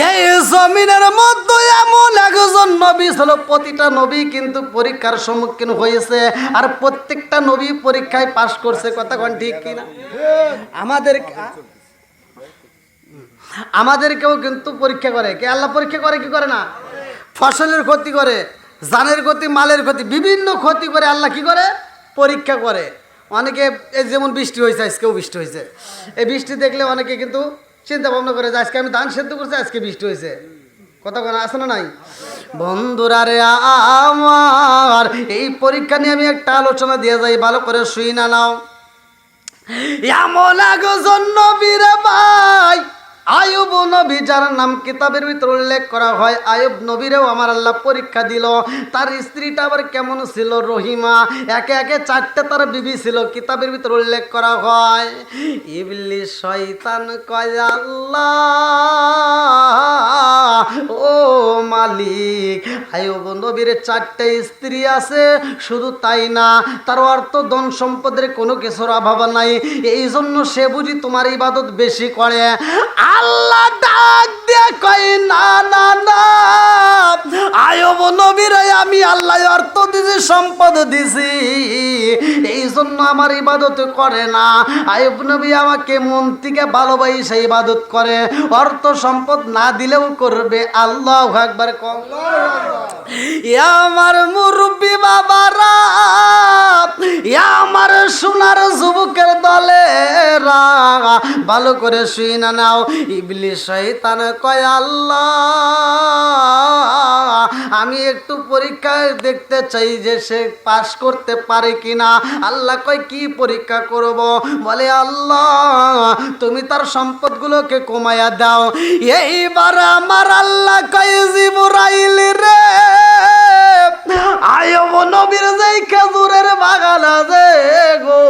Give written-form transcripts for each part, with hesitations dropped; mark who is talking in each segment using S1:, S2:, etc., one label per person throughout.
S1: এই জমিনের মধ্যে এমন একজন নবী ছিল, প্রতিটা নবী কিন্তু পরীক্ষার সম্মুখীন হয়েছে, আর প্রত্যেকটা নবী পরীক্ষায় পাশ করছে। কথা কোন ঠিক কিনা? আমাদেরকেও কিন্তু পরীক্ষা করে কে? আল্লাহ পরীক্ষা করে কি করে না? ফসলের ক্ষতি করে, জানের ক্ষতি, মালের ক্ষতি, বিভিন্ন ক্ষতি করে আল্লাহ কি করে? পরীক্ষা করে। অনেকে এই যেমন বৃষ্টি হয়েছে, আজকেও বৃষ্টি হয়েছে, এই বৃষ্টি দেখলে অনেকে কিন্তু চিন্তা ভাবনা করে যে আজকে আমি ধান সেদ্ধ করছি, আজকে বৃষ্টি হয়েছে। কথা কোনো আছে না নাই? বন্ধুরা রে আমার, এই পরীক্ষা নিয়ে আমি একটা আলোচনা দিয়ে যাই, ভালো করে শুই না নাও। এমন একজন নবী রে ভাই, আয়ুব নবী, যার নাম কিতাবের ভিতর উল্লেখ করা হয়। আয়ুব নবীরেও আমার আল্লাহ পরীক্ষা দিল। তার স্ত্রীটা আবার কেমন ছিল? রহিমা। একে একে 4টে তার বিবি ছিল, কিতাবের ভিতর উল্লেখ করা হয়। ইবলিস শয়তান কয়, আল্লাহ ও মালিক, আয়ুব নবীর 4টে স্ত্রী আছে, শুধু তাই না, তার অর্থ ধন সম্পদের কোনো কিছুর অভাব নাই, এই জন্য সে বুঝি তোমার ইবাদত বেশি করে। আল্লাহ ডাক দিয়ে কয়, না না না, আয়ুব নবীর আমি আল্লাহ অর্থ দিছি, সম্পদ দিছি, এই জন্য আমার ইবাদত করে না। আয়ুব নবী আমাকে মন থেকে ভালোবাসে ইবাদত করে, অর্থ সম্পদ না দিলেও করবে। আল্লাহু আকবার। আমার মুরব্বী বাবারা, আমার সোনার যুবকের দলেরা, ভালো করে শুই না নাও। ইবলিস শয়তান কয়, আল্লাহ আমি একটু পরীক্ষা দেখতে চাই যে সে পাস করতে পারে কিনা। আল্লাহ কয়, কি পরীক্ষা করব? বলে, আল্লাহ তুমি তার সম্পদগুলোকে কমায়া দাও। এইবার আমার আল্লাহ কয়, জিবরাইল রে, আয়ুব নবীর যেই খেজুরের বাগান আছে গো,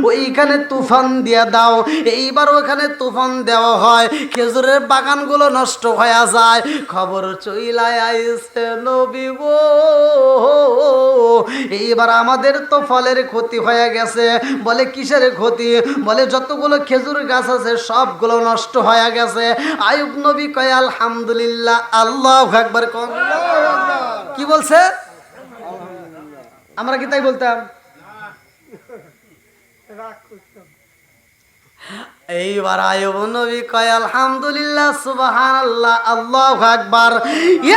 S1: ওইখানে তুফান দিয়া দাও। এইবার ওখানে তুফান দেওয়া হয়, খেজুরের বাগানগুলো নষ্ট হয়ে যায়। খবর চইলায় আইছে নবী গো, এইবার আমাদের তো ফলের ক্ষতি হয়ে গেছে। বলে, কিসের ক্ষতি? বলে, যতগুলো খেজুর গাছ আছে সবগুলো নষ্ট হয়ে গেছে। আয়ুব নবী কয়, আলহামদুলিল্লাহ। আল্লাহু আকবার। কি বলছে? আমরা কি তাই বলতাম? এইবার আয়ুব নবী কয়, আলহামদুলিল্লাহ, সুবহানাল্লাহ, আল্লাহু আকবার।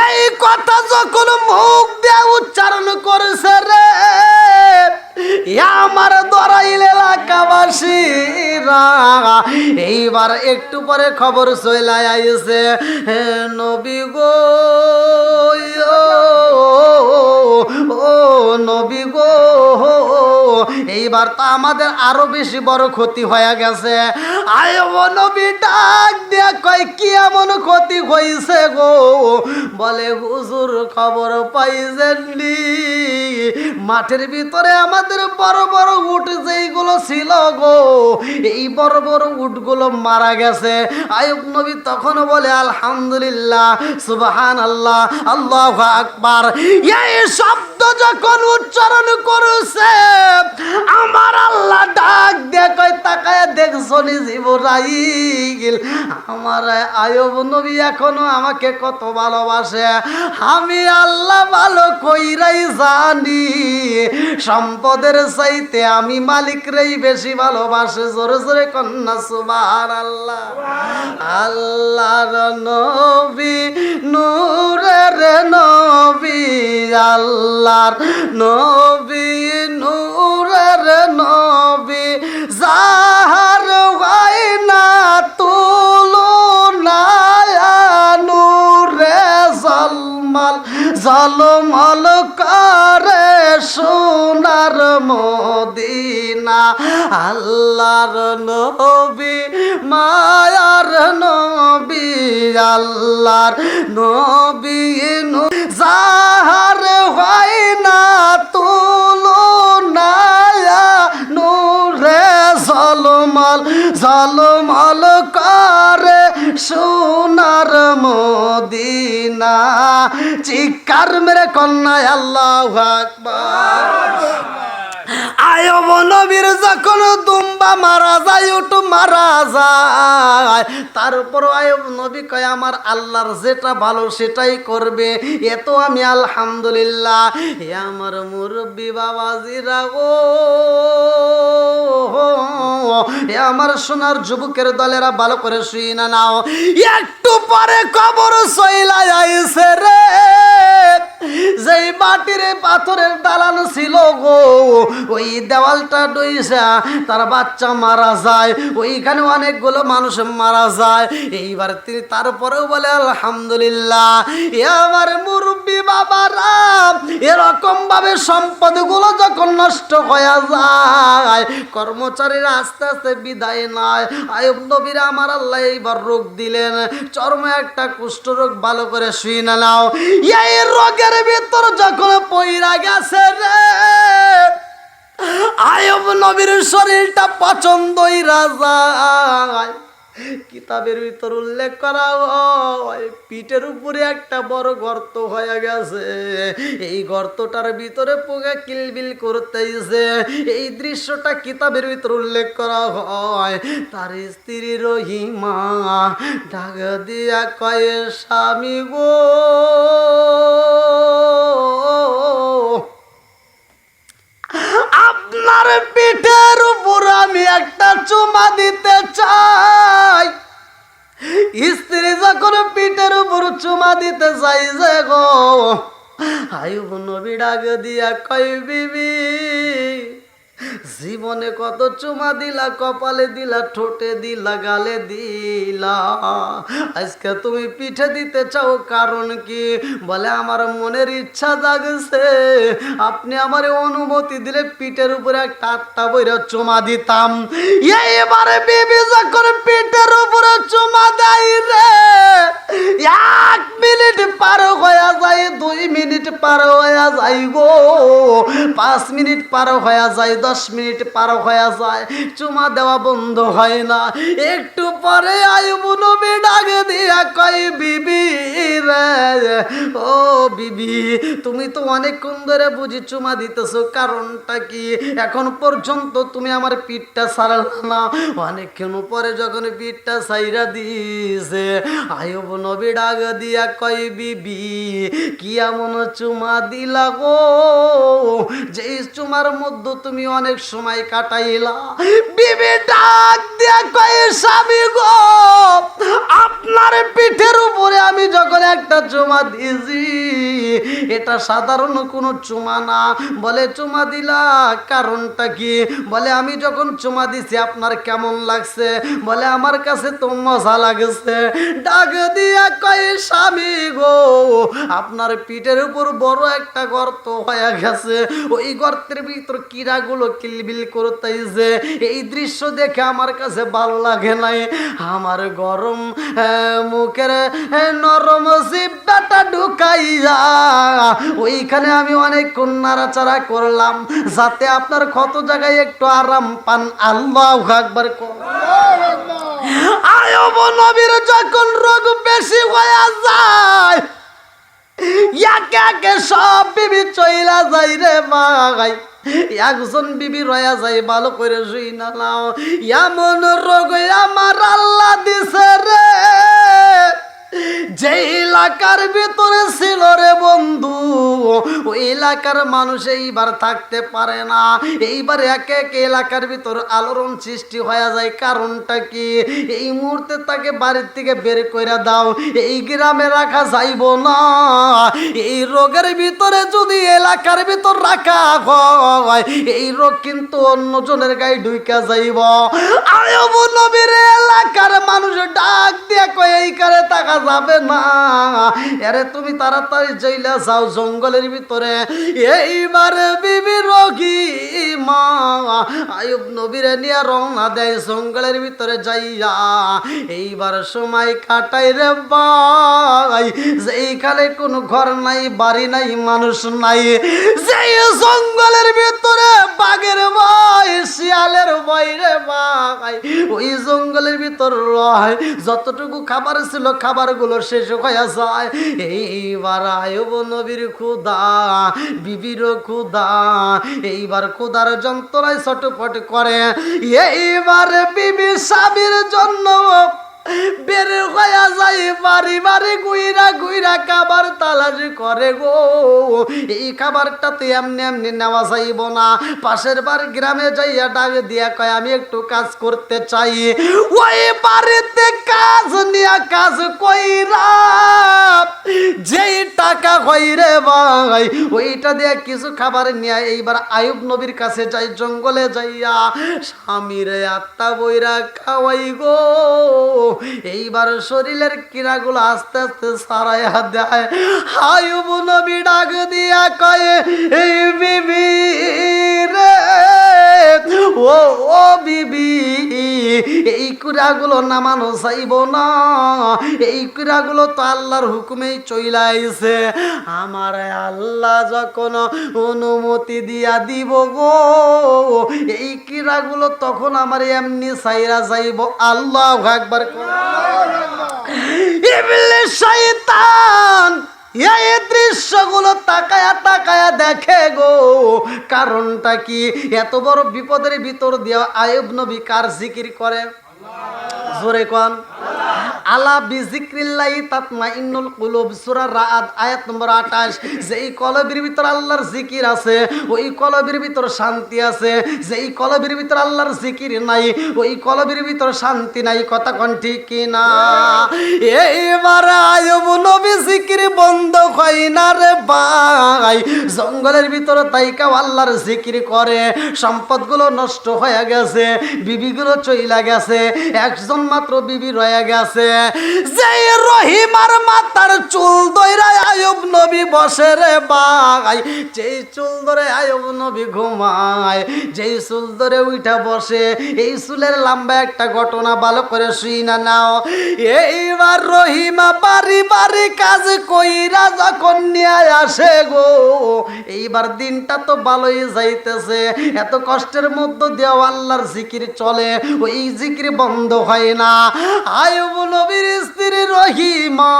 S1: এই কথা যখন মুখ দিয়ে উচ্চারণ করেছে রে, আমার দরাইল এলাকাবাসীরা, এইবার একটু পরে খবর চলে আইছে, নবী গো, ও নবী গো, এইবার তো আমাদের আরো বেশি বড় ক্ষতি হয়ে গেছে। আয়ুব নবী ডাক দিয়া কয়, কি এমন ক্ষতি হইছে গো? বলে, হুজুর খবর পাইছেননি, মাঠের ভিতরে আমাদের বড় বড় উট যেইগুলো ছিল গো, এই বড় বড় উটগুলো মারা গেছে। আয়ুব নবী তখন বলে, আলহামদুলিল্লাহ, সুবহানাল্লাহ, আল্লাহু আকবার। এই শব্দ যখন উচ্চারণ করেছে, আমার আল্লাহ ডাক দিয়ে কয়, তাকায় দেখছো নি জিবরাইল, আমার আয়ুব নবী এখনো আমাকে কত ভালোবাসে। আমি আল্লাহ ভালো কইরাই জানি, সম্পদের চাইতে আমি মালিকরেই বেশি ভালোবাসে। জোরে জোরে কন্যা সুবহানাল্লাহ। আল্লাহর নবী, নূরের নবী, আল্লাহর নবী, নূরের নবী, যাহার হয় না তুলনা, নূরে জলমল জলমল করে সোনার মদিনা। আল্লাহর নবী, মায়ার নবী, আল্লাহর নবী, যাহার হয় না তুলনা, নূরে জলমল জলমল করে সোনার মদিনা। চিৎকার মেরে কন্যা আল্লাহু আকবার। আয়ব নবীর যখন দুম্বা মারা যায় উঠ মারা যায়, তারপর আয়ব নবী কয় আমার আল্লাহর যেটা ভালো সেটাই করবে, এত আমি আলহামদুলিল্লাহ। এ আমার মুরব্বী বাবাজিরা গো, এ আমার সোনার যুবকের দলেরা ভালো করে শুই না নাও, একটু পরে কবর সইলা আইছে রে। যেই মাটির পাথরের দালান ছিল গো, ওই দেওয়ালটা ডইসা তার বাচ্চা মারা যায়, ওইখানে অনেকগুলো মানুষ মারা যায়। এইবার তিনি তারপরেও বলে আলহামদুলিল্লাহ। এ আমার মুরব্বী বাবারা, এরকম ভাবে সম্পদগুলো যখন নষ্ট হয়ে যায়, কর্মচারীরা আস্তে আস্তে বিদায় নাই। আয়ুব নবীর আমার আল্লাহ এইবার রোগ দিলেন, চর্ম একটা কুষ্ঠ রোগ, ভালো করে শুই না নাও। এই রোগের ভিতর যখন পইরা গেছে রে, আয়ুব নবীর শরীরটা পছন্দই রাজায়। কিতাবের ভিতর উল্লেখ করা হয় পিঠের উপরে একটা বড় গর্ত হয়ে গেছে, এই গর্তটার ভিতরে পোকা কিলবিল করতেছে। এই দৃশ্যটা কিতাবের ভিতর উল্লেখ করা হয়। তার স্ত্রী রহিমা ডাক দিয়া কয়ে স্বামী গো, আপনার পিঠের উপর আমি একটা চুমা দিতে চাই। স্ত্রী যখন পিঠের উপর চুমা দিতে চাই যে গো, আয়ুব নবী ডাক দিয়া কয় বিবি, জীবনে কত চুমা দিলা, কপালে দিলা, ঠোঁটে দিলা, গালে দিলা, আজকে তুমি পিঠে দিতে চাও কারণ কি? বলে আমার মনের ইচ্ছা জাগছে, আপনি আমার অনুমতি দিলে পিঠের উপরে একটা আটটা বইরা চুমা দিতাম। এইবারে বিবি যখন পিঠের উপরে চুমা দেয় রে, 1 মিনিট পার হয়ে যায়, 2 মিনিট পার হয়ে যায় গো, 5 মিনিট পার হয়ে যায়, 10 মিনিট পার হয়ে যায়, চুমা দেওয়া বন্ধ হয় না। একটু পরে আয়ুব নবী ডাক দিয়া কয় বিবি রে, ও বিবি, তুমি তো অনেকক্ষণ ধরে বুঝি চুমা দিতেছো, কারণটা কি? এখন পর্যন্ত তুমি আমার পিঠটা ছাড়লা না। অনেকক্ষণ পরে যখন পিঠটা ছাইরা দিয়েছে, আয়ুব নবী ডাক দিয়া কয় বিবি, কি এমন চুমা দিলা গো, যেই চুমার মধ্যে তুমি অনেক সময় কাটাইলা? বিবি ডাক দিয়া কয় স্বামী গো, আপনার পিঠের উপরে আমি যখন একটা চুমা দিয়েছি, এটা সাধারণ কোনো চুমা না। বলে চুমা দিলা কারণটা কি? বলে আমি যখন চুমা দিছি আপনার কেমন লাগছে? বলে আমার কাছে তো মজা লাগছে। ডাক দিয়া কয় স্বামী গো, আপনার পিঠের উপর বড় একটা গর্ত হয়ে গেছে, ওই গর্তের ভিতর কিরাগুলো কিলবিল করতেছে। এই দৃশ্য দেখে আমার কাছে ভালো লাগে নাই, আমার গরম মুখের নরম জিহ্বাটা ঢুকাইয়া ওইখানে আমি অনেকক্ষণ নাড়াচাড়া করলাম, যাতে আপনার ক্ষত জায়গায় একটু আরাম পান। আল্লাহু আকবার। আয়ুব নবীর যখন রোগ বেশি হয়ে যায়, একে একে সব বিবি চইলা যাই রে ভাই, একজন বিবি রয়া যায়, ভালো করে শুই না নাও। এমন রোগ আমার আল্লাহ দিছে রে, যে এলাকার ভিতরে ছিল রে বন্ধু, ওই এলাকার মানুষ এইবার থাকতে পারে না। এইবার একে একে এলাকার ভিতর আলোড়ন সৃষ্টি হয়ে যায়। কারণটা কি? এই মুহূর্তে তাকে বাড়ির থেকে বের করে দাও, এই গ্রামে রাখা যাইব না। এই রোগের ভিতরে যদি এলাকার ভিতর রাখা হয়, এই রোগ কিন্তু অন্যজনের গায়ে ঢুকা যাইব। আয়ুব নবীর এলাকার মানুষ ডাক দিয়ে কয় এইখানে থাকা যাবে না, আরে তুমি তাড়াতাড়ি চইলা যাও জঙ্গলের ভিতরে। এইবার বিবি রোগী মা আয়ুব নবীরে নিয়ে রওনা দেয় জঙ্গলের ভিতরে যাইয়া। এইবার সময় কাটাই রে ভাই, এইখানে কোনো ঘর নাই, বাড়ি নাই, মানুষ নাই, যেই জঙ্গলের ভিতরে বাঘের ভয়, শিয়ালের ভয় রে ভাই, ওই জঙ্গলের ভিতর রয়। যতটুকু খাবার ছিল খাবার খাবারগুলো শেষ হয়ে যায়। এইবার আয়ুব নবীর ক্ষুধা, বিবির ক্ষুধা, এইবার ক্ষুধার যন্ত্রণায় ছটফট করে। এইবার বিবি স্বামীর জন্য বের হয়ে যায়, বাড়ি বাড়ি গুইরা গুইরা খাবার তালাশ করে গো। এই খাবারটাতে এমনি এমনি নেওয়া যাইব না। পাশের বার গ্রামে যাইয়া ডাক দিয়া কয় আমি একটু কাজ করতে চাই। ওই বাড়িতে কাজ নিয়া কাজ কইরা যেই টাকা হইরে ভাই, ওইটা দিয়ে কিছু খাবার নিয়ে এইবার আয়ুব নবীর কাছে যাই, জঙ্গলে যাইয়া স্বামীরে আত্মা বইরা খাওয়াই গো। এইবার শরীরের কিরাগুলো আস্তে আস্তে সারাইয়া দেয়। আয়ুব নবী ডাক দিয়া কয়ে এই বিবি রে, ও বিবি, এই কুড়াগুলো নামানো চাইব না। এই কুড়াগুলো তো আল্লাহর হুকুমেই চইলা আইছে। আমার আল্লাহ যখন অনুমতি দিয়া দিব গো, এই কিরাগুলো তখন আমার এমনি সাইরা যাইব। আল্লাহু আকবার। ইবলিস শয়তান এই দৃশ্যগুলো তাকায়া তাকায়া দেখে গো। কারণটা কি? এত বড় বিপদের ভিতর দিয়া আয়ুব নবী কার জিকির করে? জোরে কোন। আলা বিজিক্রিল্লাহি তাতমাইন্নুল কুলুব, সূরা রাআদ আয়াত নম্বর 28। যেই কলবের ভিতর আল্লাহর জিকির আছে ওই কলবের ভিতর শান্তি আছে। যেই কলবের ভিতর আল্লাহর জিকির নাই ওই কলবের ভিতর শান্তি নাই। কথা কোন ঠিক কি না? এইবার আয়ুব নবী জিকির বন্ধ হয় না রে ভাই। জঙ্গলের ভিতর তাইকা আল্লাহর জিকির করে। সম্পদগুলো নষ্ট হয়ে গেছে, বিবিগুলো চইলা গেছে, একজন মাত্র বিবি রয়ে গেছে। যেই রহিমার মাথার চুল ধইরা আয়ুব নবী বসে রে ভাই, যেই চুল ধরে আয়ুব নবী ঘুমায়, যেই চুল ধরে উঠা বসে, এই চুলের লম্বা একটা ঘটনা ভালো করে শুই না নাও। এইবার রহিমা বাড়ি বাড়ি কাজ কইরা যখন নিয়ে আসে গো, এইবার দিনটা তো ভালোই যাইতেছে। এত কষ্টের মধ্য দিয়ে আল্লাহর জিকির চলে, ওই জিকির বন্ধ হয় না। আয়ুব নবীর স্ত্রী রহিমা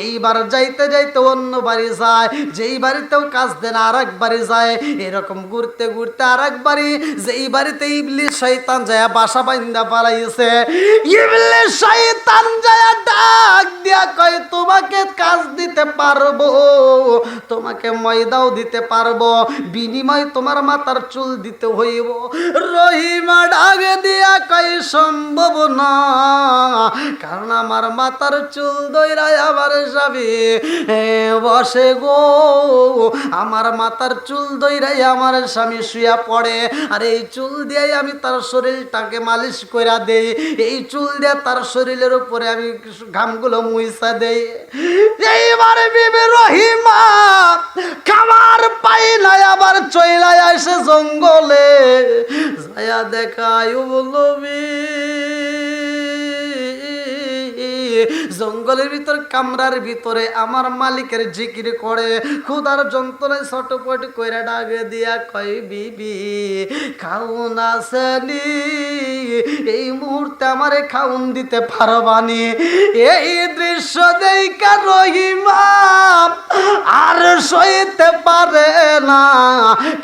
S1: এইবার যাইতে যাইতে অন্য বাড়ি যায়, যেই বাড়িতেও কাজ দেন আর এক বাড়ি যায়। এরকম ঘুরতে ঘুরতে আর এক বাড়ি, যেই বাড়িতে ইবলিস শয়তান যায় বাসা বান্ধা পালাইছে। ইবলিস শয়তান যায় ডাক দিয়া কয় তোমাকে কাজ দিতে পারবো, তোমাকে ময়দাও দিতে পারবো, বিনিময় তোমার মাথার চুল দিতে হইব। রহিমা ডাক দিয়া কয় সম্ভব না, কারণ আমার মাথার চুল দইরা আমার স্বামী বসে গো। আমার মাথার চুল দইরাই আমার স্বামী শুয়া পড়ে, আর এই চুল দিয়ে আমি তার শরীরটাকে মালিশ কইরা দেই। এই চুল দিয়ে তার শরীরের উপরে আমি ঘামগুলো মুইসা দেই। এইবার বিবি রহিমা খাবার পাই নাই, আবার চইলাই আসে জঙ্গলে। যায়া দেখা আয়ুব নবী জঙ্গলের ভিতর কামরার ভিতরে আমার মালিকের জিকির করে। ক্ষুধার যন্ত্রণায় ছটপট কইরা ডাক দিয়া কয় বিবি খাউন আসেনি, এই মুহূর্তে আমারে খাউন দিতে পারবানি? এই দৃশ্য দেখা রহিমা আর সইতে পারে না,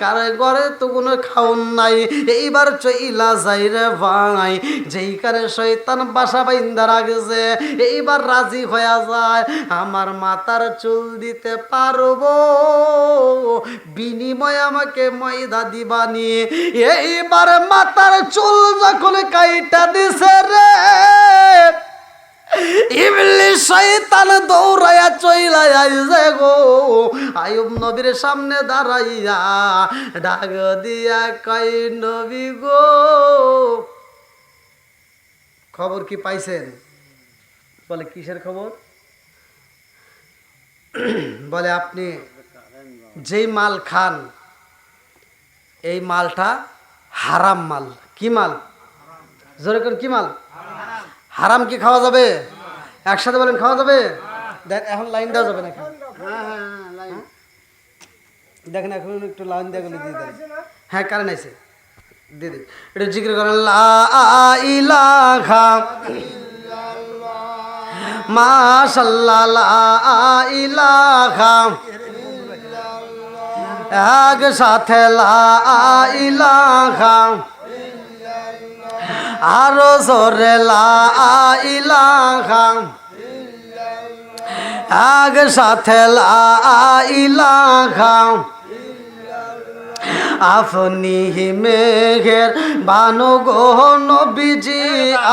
S1: কারণ ঘরে তো কোনো খাউন নাই। এইবার চইলা যাই রে ভাই, যেইখানে শয়তান বাসা বাইন্দা রাখছে, এইবার রাজি হয়ে যায় আমার মাথার চুল দিতে পারবো, বিনিময় আমাকে ময়দা দিবানি। এইবার মাথার চুল যখন কাইটা দিছে রে, ইবলিস শয়তান দৌড়ায়া চইলা আইছে গো। আয়ুব নবীর সামনে দাঁড়াইয়া ডাক দিয়া কয় নবী গো, খবর কি পাইছেন? বলে কিসের খবর? বলে আপনি যেই মাল খান এই মালটা হারাম মাল। কি মাল? জোরে করে কি মাল? হারাম। কি খাওয়া যাবে? একসাথে বলেন খাওয়া যাবে? এখন লাইন দেওয়া যাবে নাকি? দেখেন এখন একটু লাইন দেওয়া গেলে দিয়ে দেন। হ্যাঁ কারেন্ট আছে, দিয়ে দিন। এটা জিকির করেন লা ইলাহা মাশাআল্লাহ লা ইলাহা একসাথে লা ইলাহা আরো জোরে লা ইলাহা একসাথে লা ইলাহা আপনি মেঘের বানো গো নবীজি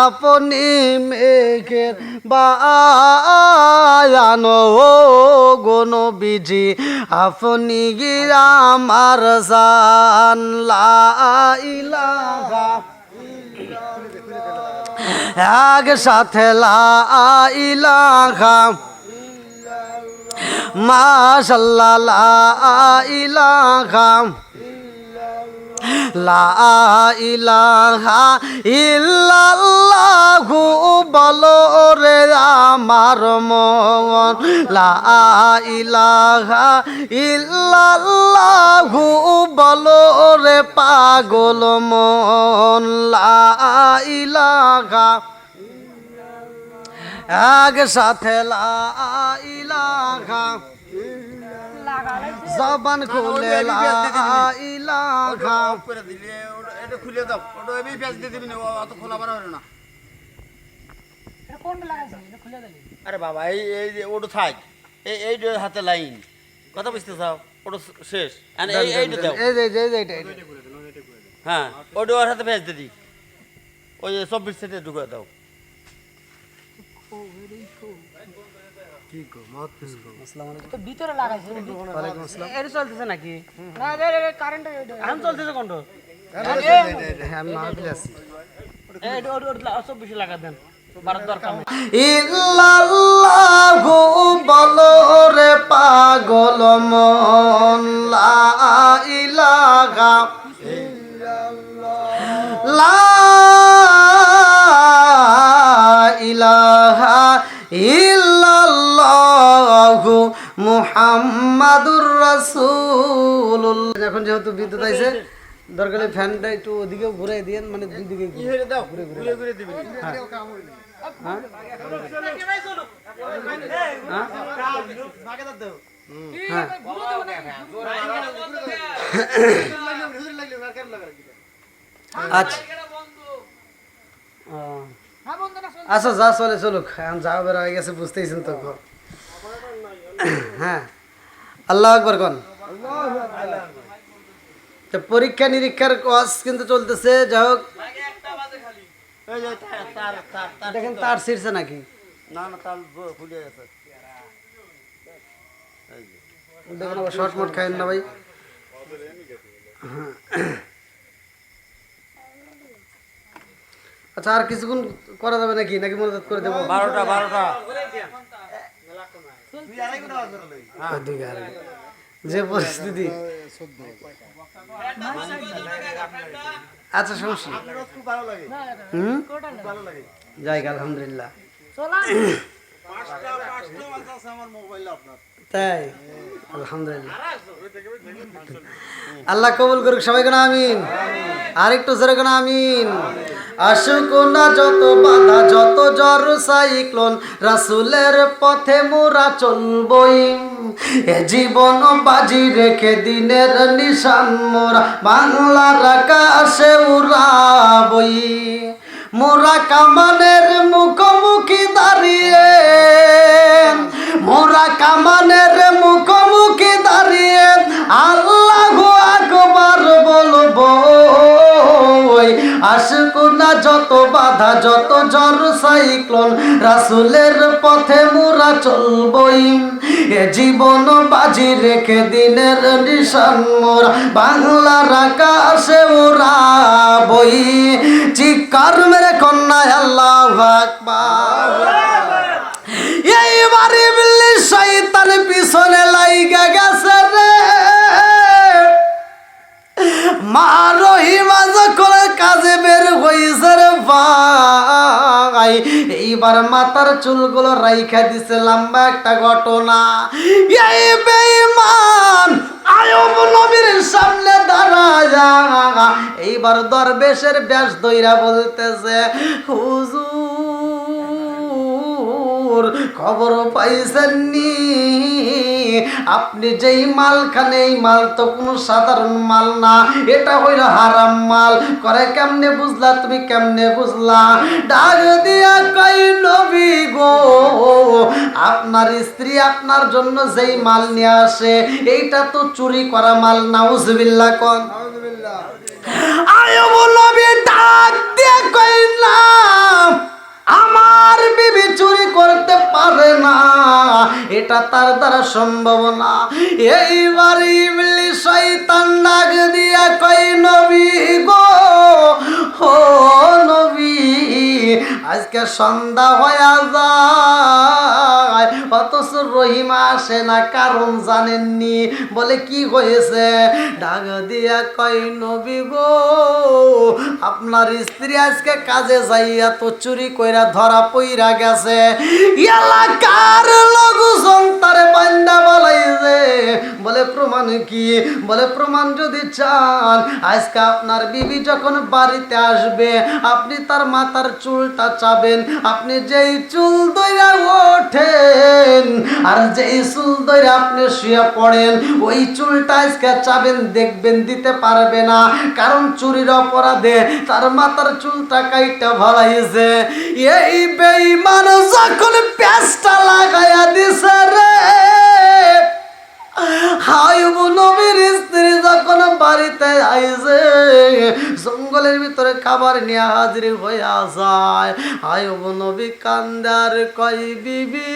S1: আপনি মেঘের বায়ানো গো নবীজি আপনি আমার জান লা ইলাহা একসাথে লা ইলাহা মাশাআল্লাহ লা ইলাহা লা ইলাহা ইল্লাল্লাহু বলো রে আমার মন লা ইলাহা ইল্লাল্লাহু বলো রে পাগল মন লা ইলাহা একসাথে লা ইলাহা জবান খুলে লা ইলাহা
S2: এটা খুলে দাও ওটা আমি পেঁচ দিয়ে দিবি না অত খোলা বাড়া হবে না আরে বাবা এই এই যে ওটা থাক এই এই হাতে লাইন কথা বুঝতে চাও ওটা শেষ এই এইটা দাও
S1: এই যে এইটা
S2: হ্যাঁ ওটা ওর হাতে পেঁচ দিয়ে দিই ওই 24 সেটে ঢুকে দাও
S3: ভিতরে লাগাইছে
S1: ওয়ালাইকুম আসসালাম
S3: এর চলতেছে নাকি না রে কারেন্ট এখন চলতেছে কোনটা
S1: আমি মাহফিলে আছি
S3: এই সব বেশি লাগা দেন বাড়ার দরকার নেই
S1: ইল্লাল্লাহু বলো রে পাগল মন লা ইলাহা লা ইলাহা ইল্লাল্লাহু মুহাম্মাদুর রাসূলুল্লাহ। এখন যেহেতু বিদ্যুৎ আইছে দরকারে ফ্যানটা একটু ওদিকেও ঘুরে দিয়েন মানে দুই দিকে
S2: ঘুরে দাও ঘুরে ঘুরে দিবি
S1: আচ্ছা আচ্ছা যা চলে চলুক এখন যাওয়া বের হয়ে গেছে বুঝতেইছেন তো হ্যাঁ আল্লাহু আকবার কোন তো পরীক্ষা নিরীক্ষার কাজ কিন্তু চলতেছে যাই হোক
S2: এই যে তার তার তার
S1: দেখেন তার ছিঁড়ছে নাকি
S2: না না তার খুলে গেছে
S1: দেখেন আবার শর্ট মোট খাইন না ভাই আচ্ছা আর কিছুক্ষণ করা যাবে নাকি নাকি মদত করে দেবো
S2: 12টা
S1: যে পরিস্থিতি আচ্ছা সমস্যা যাই আলহামদুলিল্লাহ তাই আলহামদুলিল্লাহ আল্লাহ কবুল করুক সবাই কেন আমিন আর একটু জোরে কেন আমিন আসুক না যত বাধা যত জ্বর সাইক্লোন রাসূলের পথে মোরা চলবই এ জীবন বাজি রেখে দিনের নিশান মোরা বাংলার আকাশে উড়াবই মোরা কামানের মুখোমুখি দাঁড়িয়ে মোরা কামানের মুখোমুখি দাঁড়িয়ে আল্লাহু আকবার বলবো আসুক না যত বাধা যত ঝড় সাইক্লোন রাসূলের পথে মোরা চলবই এ জীবন বাজি রেখে দিনের নিশান মোরা বাংলার আকাশে উড়াবই চিৎকার মেরে কন্যায় আল্লাহু আকবার এইবার ইবলিস শয়তান পিছনে লাইগা গেছে রে মারহিমা যখন কাজে বের হইছে রে ভাই এইবার মাথার চুলগুলো রাইখা দিছে লম্বা একটা ঘটনা এই বেঈমান আয়ুব নবীর সামনে দাঁড়ায়া এইবার দরবেশের বেশ ধইরা বলতেছে হুজুর হুজুর খবর পাইছেননি আপনি যেই মাল খান এই মাল তো কোনো সাধারণ মাল না, এটা হইল হারাম মাল। করে কেমনে বুঝলা তুমি, কেমনে বুঝলা? ডাক দিয়া কই নবী গো, আপনার স্ত্রী আপনার জন্য যেই মাল নিয়ে আসে এইটা তো চুরি করা মাল। নাউজুবিল্লাহ কোন আয়ব নবী ডাক দিয়া কই না, আমার বিবি চুরি করতে পারে না, এটা তার দ্বারা সম্ভব না। এইবার ইবলিস শয়তান ডাক দিয়া কই নবী গো, ও নবী আজকে সন্ধ্যা হয়ে যায় অথচ রহিমা আসে না, কারণ জানেননি। বলে কি হয়েছে? ডাক দিয়া কই নবী গো, আপনার স্ত্রী আজকে কাজে যাইয়া তো চুরি কইরা ধরা পইরা গেছে, এলাকার লোকজন তারে বান্দা বলাইছে। বলে প্রমাণ কি? বলে প্রমাণ যদি চান আজকে আপনার বিবি যখন বাড়িতে আসবে আপনি তার মাথার চুলটা চাবেন, আপনি যেই চুল ধইরা ওঠেন আর যেই চুল ধইরা আপনি শুয়ে পড়েন ওই চুলটা আজকে চাবেন, দেখবেন দিতে পারবে না, কারণ চুরির অপরাধে তার মাথার চুলটা কাইটা ভরাইছে। এই বেঈমান যখন পেঁচটা লাগাইয়া দিছে রে, হায়ব নবীর স্ত্রী যখন বাড়িতে আইছে জঙ্গলের ভিতরে খাবার নিয়ে হাজির হইয়া যায়, হায়ব নবী কান্দার কই বিবি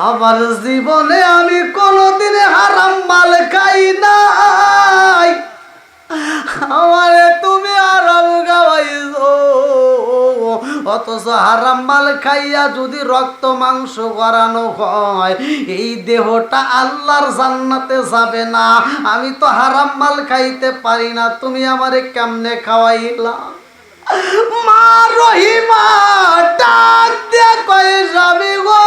S1: আমার জীবনে আমি কোনোদিনে হারাম মাল খাই নাই, আমারে তুমি হারাম খাওয়াইছো, অথচ হারাম মাল খাইয়া যদি রক্ত মাংস গড়ানো হয় এই দেহটা আল্লাহর জান্নাতে যাবে না। আমি তো হারাম মাল খাইতে পারি না, তুমি আমারে কেমনে খাওয়াইলা? মা রহিমা ডাক দিয়া কয় স্বামী গো,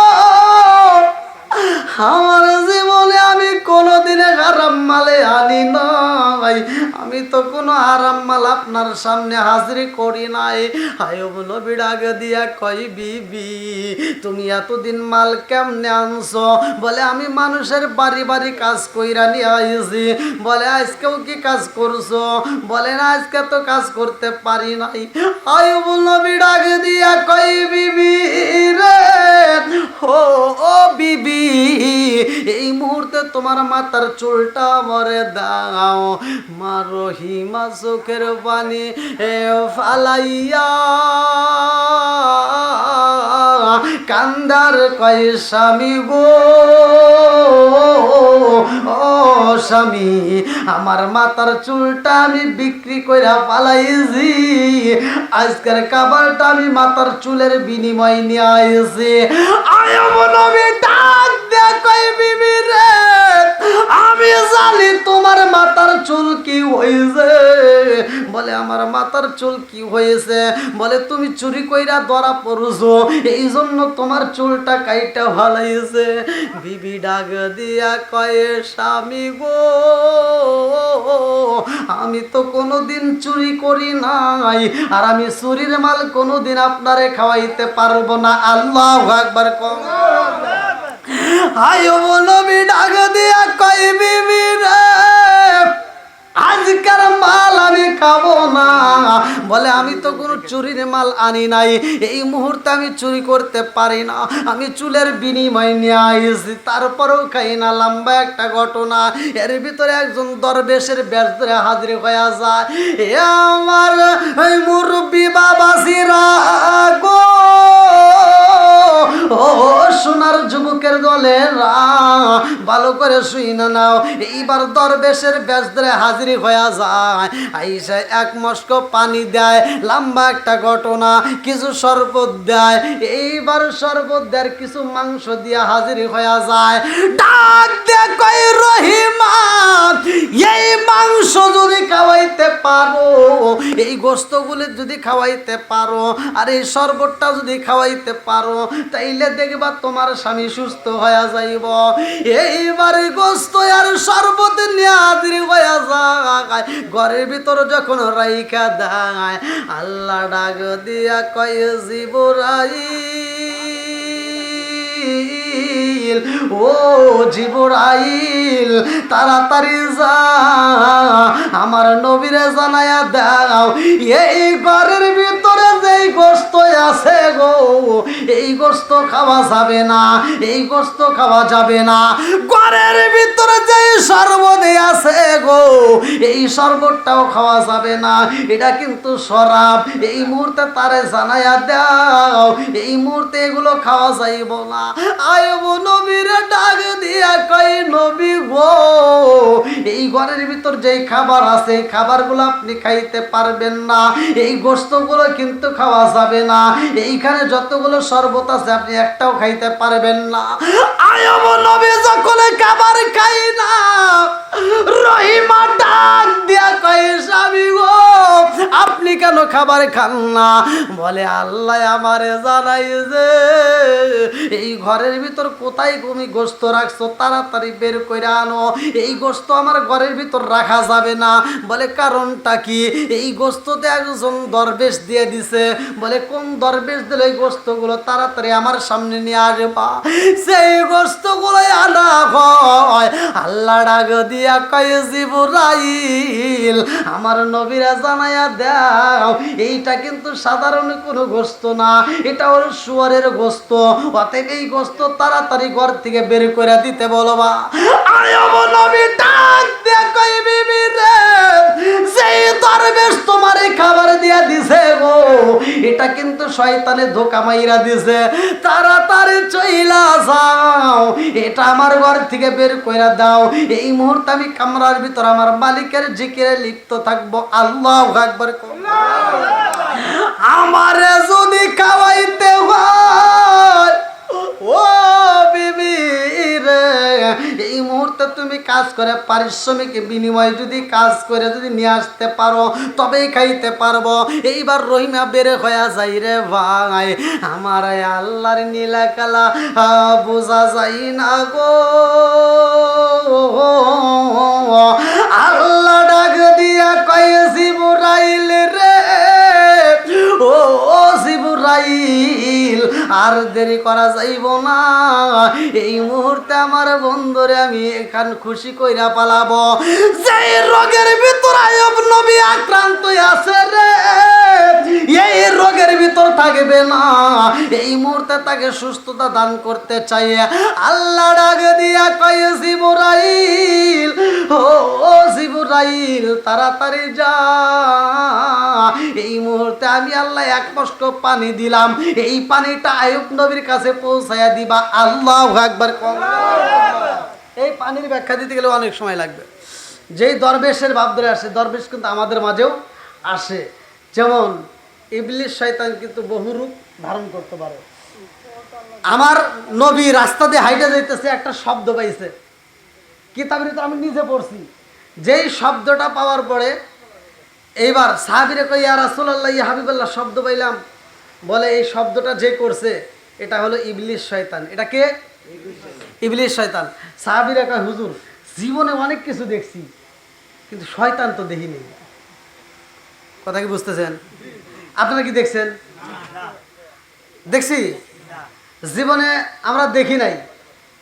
S1: আমার জীবনে আমি কোনোদিনে হারাম মালে আনি নাই, আমি তো কোনো হারাম মাল আপনার সামনে হাজিরি করি নাই। হায়ব নবী ডাক দিয়া কই বিবি তুমি এতদিন মাল কেমনে আনছো? বলে আমি মানুষের বাড়ি বাড়ি কাজ কইরা নিয়ে আইছি। বলে আজকেও কি কাজ করছো? বলে না আজকে তো কাজ করতে পারি নাই। হায়ব নবী ডাক দিয়া কই বিবি রে, ও বিবি এই মুহূর্তে তোমার মাথার চুলটা মরে দাও। মা রহিমা চোখের পানি ফালাইয়া কান্দার কয় স্বামী গো, ও স্বামী আমার মাথার চুলটা আমি বিক্রি কইরা পালাইছি, আজকের খাবারটা আমি মাথার চুলের বিনিময় নিয়ে আইছি। আয়ব নবী ডাক দিয়া কই বিবি রে, আমি জানি তোমার মাথার চুল কি হয়েছে। বলে আমার মাথার চুল কি হয়েছে? বলে তুমি চুরি কইরা ধরা পড়ছো এই জন্য তোমার চুলটা কাইটা ভালাইছে। বিবি ডাক দিয়া কয় স্বামী গো, আমি তো কোনোদিন চুরি করি নাই, আর আমি চুরির মাল কোনোদিন আপনারে খাওয়াইতে পারবো না। আল্লাহু আকবার কও। হায়ব নবী ডাক দিয়া কয় বিবি রে, আজকের মাল আমি খাবো না। বলে আমি তো কোনো চুরির মাল আনি নাই, এই মুহূর্তে আমি চুরি করতে পারি না, আমি চুলের বিনিময় নিয়ে আইছি, তারপরেও খাই না। লম্বা একটা ঘটনা, এর ভিতরে একজন দরবেশের বেশ ধরে হাজির হয়ে যায়। এ আমার মুরব্বী বাবাজিরা গো, ও সোনার যুবকের দলেরা ভালো করে শুই না নাও। এইবার দরবেশের বেশ ধরে হাজির হয়ে যায়, আইসা এক মস্ক পানি দেয়, লম্বা একটা ঘটনা, কিছু শরবত দেয়, এইবার শরবত দেয় কিছু মাংস দিয়ে হাজির হয়ে যায়। ডাক দিয়ে কই রহিমা এই মাংস যদি খাওয়াইতে পারো, এই গোস্তগুলি যদি খাওয়াইতে পারো, আর এই শরবতটা যদি খাওয়াইতে পারো, তাইলে দেখবা তোমার স্বামী সুস্থ হয়ে যাইব। এই এইবার গোস্ত আর শরবত নিয়ে হাজির হয়ে যায় ঘরের ভিতর যখন রাইখা দেয় আল্লাহ ডাক দিয়া কয় জিবরাইল, ও জিবরাইল তাড়াতাড়ি যা আমার নবীরে জানায়া দাও এই ঘরের ভিতরে যেই গোস্ত আছে গো এই গোস্ত খাওয়া যাবে না, এই গোস্ত খাওয়া যাবে না। ঘরের ভিতরে যেই শরবত আছে গো এই শরবতটাও খাওয়া যাবে না, এটা কিন্তু শরাব। এই মুহূর্তে তারে জানায়া দাও এই মুহূর্তে এগুলো খাওয়া যাইব না। আয়ব নবীরে ডাক দিয়া কই নবী গো এই ঘরের ভিতর যেই খাবার আছে এই খাবারগুলো আপনি খাইতে পারবেন না, এই গোশতগুলো কিন্তু খাওয়া যাবে না, এইখানে যতগুলো শরবত আছে আপনি একটাও খাইতে পারবেন না। আয়ব নবী যখন খাবার খাই না রহিমা ডাক দিয়া কয় স্বামী গো আপনি কেন খাবার খান না? বলে আল্লাহ আমারে জানাই যে এই ঘরের ভিতর কোথায় তুমি গোস্ত রাখছো তাড়াতাড়ি বের করে আনো, এই গোস্ত আমার ঘরের ভিতর রাখা যাবে না। বলে কারণটা কি? এই গোস্ততে একজন দরবেশ দিয়ে দিছে। বলে কোন দরবেশ দিলে এই গোস্তগুলো তাড়াতাড়ি আমার সামনে নিয়ে আসবা। সেই গোস্তগুলো আনা হয়। আল্লাহ ডাক দিয়া কয় জিবরাইল আমার নবীরা জানায়া দাও এইটা কিন্তু সাধারণ কোনো গোস্ত না, এটা হলো শুয়োরের গোস্ত, অতএব এই গোস্ত তাড়াতাড়ি ঘর থেকে বের করে দিতে বলবা। আয়ব নবী ডাক দিয়া কই বিবি রে সেই দরবেশ তোমারে খাবার দিয়া দিছে গো এটা কিন্তু শয়তানে ধোঁকা মাইরা দিছে, তাড়াতাড়ি চইলা যাও এটা আমার ঘর থেকে বের করে দাও। এই মুহূর্তে আমি কামরার ভিতর আমার মালিকের জিকিরে লিপ্ত থাকবো। আল্লাহু আকবার। আমারে যদি খাওয়াইতে হয় ও বিবি রে এই মুহূর্তে তুমি কাজ করে পারিশ্রমিক বিনিময়ে যদি কাজ করে যদি নিয়ে আসতে পারো তবেই খাইতে পারবো। এইবার রহিমা বেড়ে হয়ে যাই রে ভাই আমার আল্লাহর নীলা কালা বোঝা যাই না গো। আল্লাহ ডাক দিয়া কয় জিবরাইল রে ও জিবরাইল আর দেরি করা যাইব না, এই মুহূর্তে আমার বন্ধুরে আমি এখান খুশি কইরা পালাবো। যেই রোগের ভিতর আয়ব নবী আক্রান্ত আছে রে এই রোগের ভিতর থাকবে না, এই মুহূর্তে তাকে সুস্থতা দান করতে চাই। আল্লাহ ডাক দিয়া কয় জিবরাইল ও জিবরাইল তাড়াতাড়ি যা, এই মুহূর্তে আমি আল্লাহ এক কষ্ট পানি দিলাম এই পানিটা আয়ুব নবীর কাছে পৌঁছায়া দিবা। আল্লাহু আকবার। এই পানির ব্যাখ্যা দিতে গেলে অনেক সময় লাগবে। যেই দরবেশের ভাব ধরে আসে দরবেশ কিন্তু আমাদের মাঝেও আসে, যেমন ইবলিস শয়তান কিন্তু বহু রূপ ধারণ করতে পারে। আমার নবী রাস্তা দিয়ে হাইটে যাইতেছে একটা শব্দ পাইছে, কিতাবের ভিতরে আমি নিজে পড়ছি। যেই শব্দটা পাওয়ার পরে এইবার সাহাবীরে কই ইয়া রাসূলুল্লাহ ইয়া হাবিবাল্লাহ শব্দ পাইলাম। বলে এই শব্দটা যে করছে এটা হলো ইবলিস শয়তান। এটা কে? ইবলিস শয়তান। সাহাবীরা কয় হুজুর জীবনে অনেক কিছু দেখছি কিন্তু শয়তান তো দেখিনি। কথা কি বুঝতেছেন? আপনারা কি দেখছেন? দেখছি জীবনে আমরা দেখি নাই,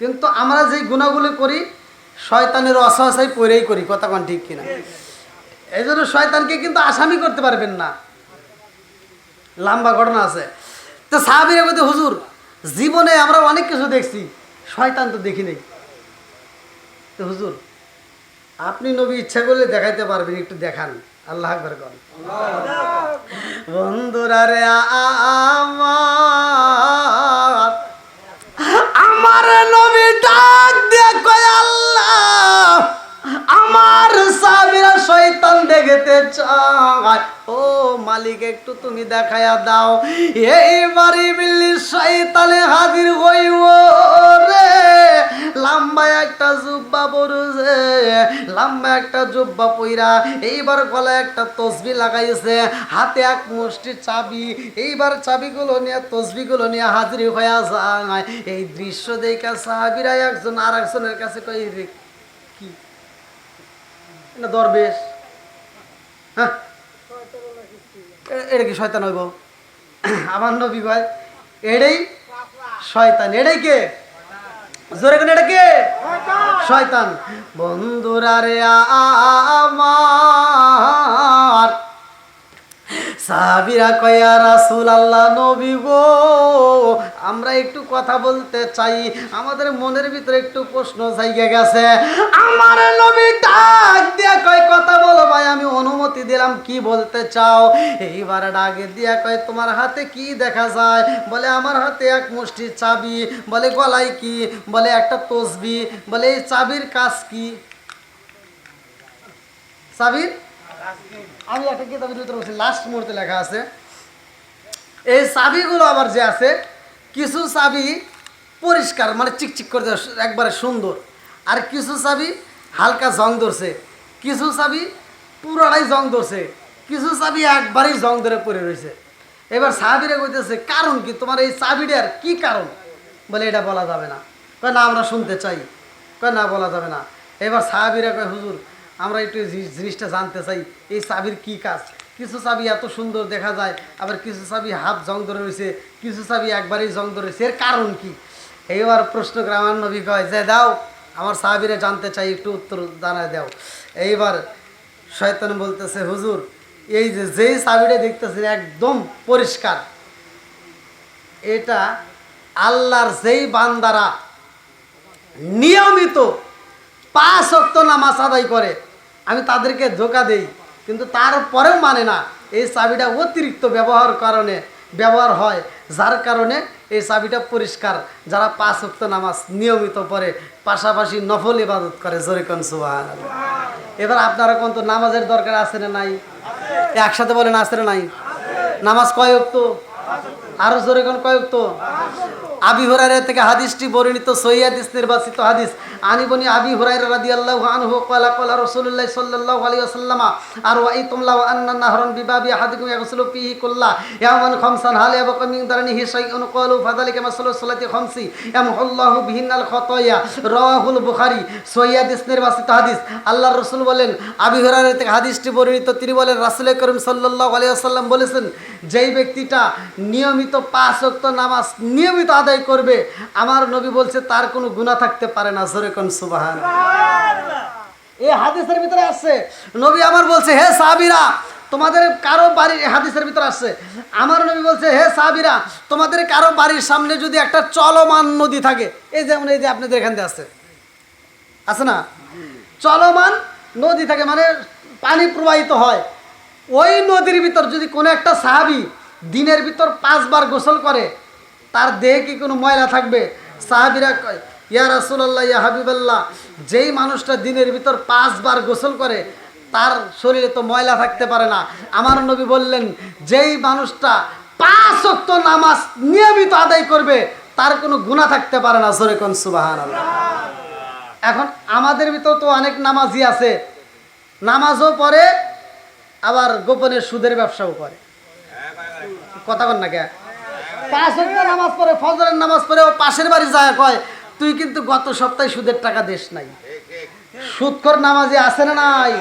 S1: কিন্তু আমরা যেই গুণাগুলো করি শয়তানের অসহায় পরেই করি। কথা কোন ঠিক কিনা? এই জন্য শয়তানকে কিন্তু আসামি করতে পারবেন না। লম্বা ঘটনা আছে। তো সাহাবীরা বলতে হুজুর জীবনে আমরা অনেক কিছু দেখছি শয়তান তো দেখি নাই। তো হুজুর আপনি নবী ইচ্ছা করলে দেখাইতে পারবেন, একটু দেখান। আল্লাহ আকবার কর। বন্ধুরা রে আমার নবী ডাক দিয়ে কয় আল্লাহ আমার সাহাবীরা শয়তান দেখতে চায়, ও মালিক একটু তুমি দেখায়া দাও। এইবার ইবলিস শয়তানে হাজির হইব রে লম্বা একটা জুব্বা পরেছে, লম্বা একটা জুব্বা পইরা এইবার গলায় একটা তসবি লাগাইছে, হাতে এক মুষ্টি চাবি, এইবার চাবিগুলো নিয়ে তসবিগুলো নিয়ে হাজির হয়ে যায়। এই দৃশ্য দেখে সাহাবীরা একজন আর একজনের কাছে কই, রে কি না দরবেশ, হ্যাঁ এটা কি শয়তান হইব? আমার নবী ভাই এটাই শয়তান। এটাই কে? জোরে কেন, এটা কে? শয়তান। বন্ধুরা রে আমার, সাহাবীরা কয়া রাসূলুল্লাহ, নবী গো, আমরা একটু কথা বলতে চাই, আমাদের মনের ভিতরে একটু প্রশ্ন জায়গা গেছে। আমার নবী ডাক দিয়া কয়, কথা বলো ভাই, আমি অনুমতি দিলাম, কি বলতে চাও? এইবার ডাকে দিয়া কয়, তোমার হাতে কি দেখা যায়? বলে আমার হাতে এক মুষ্টি চাবি। বলে গলায় কি? বলে একটা তসবি। বলে এই চাবির কাজ কি? চাবির, আমি একটা কিতাবের ভিতরে বলছি, লাস্ট মুহূর্তে লেখা আছে, এই চাবিগুলো আবার যে আছে, কিছু চাবি পরিষ্কার মানে চিকচিক করে একবারে সুন্দর, আর কিছু চাবি হালকা জং ধরছে, কিছু চাবি পুরাটাই জং ধরছে, কিছু চাবি একবারেই জং ধরে পড়ে রয়েছে। এবার সাহাবীরা কইতেছে, কারণ কি তোমার এই চাবিটার কি কারণ? বলে এটা বলা যাবে না। কয় না, আমরা শুনতে চাই। কয় না, বলা যাবে না। এবার সাহাবীরা কয়, হুজুর আমরা একটু জিনিসটা জানতে চাই, এই চাবির কি কাজ? কিছু চাবি এত সুন্দর দেখা যায়, আবার কিছু চাবি হাফ জং ধরে রয়েছে, কিছু চাবি একবারেই জং ধরে রয়েছে, এর কারণ কি? এইবার প্রশ্ন করে আমার নবী কয় যে, দাও, আমার সাহাবীরা জানতে চাই, একটু উত্তর জানায় দাও। এইবার শয়তান বলতেছে, হুজুর এই যে যেই চাবিটা দেখতেছেন একদম পরিষ্কার, এটা আল্লাহর যেই বান্দারা নিয়মিত 5 ওয়াক্ত নামাজ আদায় করে, আমি তাদেরকে ধোঁকা দেই, কিন্তু তারপরেও মানে না, এই চাবিটা অতিরিক্ত ব্যবহার হয়, যার কারণে এই চাবিটা পরিষ্কার। যারা 5 ওয়াক্ত নামাজ নিয়মিত পড়ে, পাশাপাশি নফল ইবাদত করে, জোরে কোন সুবহানাল্লাহ। এবার আপনারা কোন তো নামাজের দরকার আছে না নাই? একসাথে বলেন, আছে না নাই? নামাজ কয় ওয়াক্ত? আরো জোরে কোন কয় ওয়াক্ত? আবি হুরায়রা থেকে হাদিসটি বর্ণিত, সহিহ হাদিস, নির্বাচিত হাদিস। আনিবনি আবি হুরায়রা রাদিয়াল্লাহু আনহু ক্বালা ক্বালা রাসূলুল্লাহ সাল্লাল্লাহু আলাইহি ওয়াসাল্লাম, আর ওয়াইতুম লাউ আন্না নাহরান বিবাবি আহাদিকুম ইয়াগসিলু ফিহি কুল্লা ইয়াওমান খামসান হাল ইয়াবকা মিন দারনিহি শাইউন ক্বালু ফাযালিকা মাসালু সালাতি খামসি ইয়ামহুল্লাহু বিহিন্নাল খাতায়া, রাওয়াহুল বুখারী, সহিহ হাদিস, নির্বাচিত হাদিস। আল্লাহর রাসূল বলেন, আবি হুরায়রা থেকে হাদিসটি বর্ণিত, তিনি বলেন, রাসূল করিম সাল্লাল্লাহু আলাইহি ওয়াসাল্লাম বলেছেন, যেই ব্যক্তিটা নিয়মিত 5 ওয়াক্ত নামাজ নিয়মিত আদায় করবে, আমার নবী বলছে তার কোনো গুনাহ থাকতে পারে না, জোরে কোন সুবহানাল্লাহ। এই হাদিসের ভিতরে আছে, নবী আমার বলছে, হে সাহাবীরা, তোমাদের কারো বাড়ির, হাদিসের ভিতরে আছে, আমার নবী বলছে, হে সাহাবীরা, তোমাদের কারো বাড়ির সামনে যদি একটা চলমান নদী থাকে, এই যেমন এই যে আপনাদের এখান থেকে আছে না, চলমান নদী থাকে, মানে পানি প্রবাহিত হয়, ওই নদীর ভিতর যদি কোনো একটা সাহাবী দিনের ভিতর 5 বার গোসল করে, তার দেহে কি কোনো ময়লা থাকবে? সাহাবীরা কয়, ইয়া রাসূলুল্লাহ, ইয়া হাবিবাল্লাহ, যেই মানুষটা দিনের ভিতর 5 বার গোসল করে, তার শরীরে তো ময়লা থাকতে পারে না। আমার নবী বললেন, যেই মানুষটা 5 ওয়াক্ত নামাজ নিয়মিত আদায় করবে, তার কোনো গুনাহ থাকতে পারে না, জোরে কোন সুবহানাল্লাহ। এখন আমাদের ভিতর তো অনেক নামাজি আছে, নামাজও পড়ে, আবার গোপনে সুদের ব্যবসাও করে, কথা বল না কে? 5 ওয়াক্ত নামাজ পড়ে, ফজরের নামাজ পড়ে, ও পাশের বাড়ি যায় কয়, তুই কিন্তু গত সপ্তাহে সুদের টাকা দেশ নাই। সুদখোর নামাজি আছে না নাই?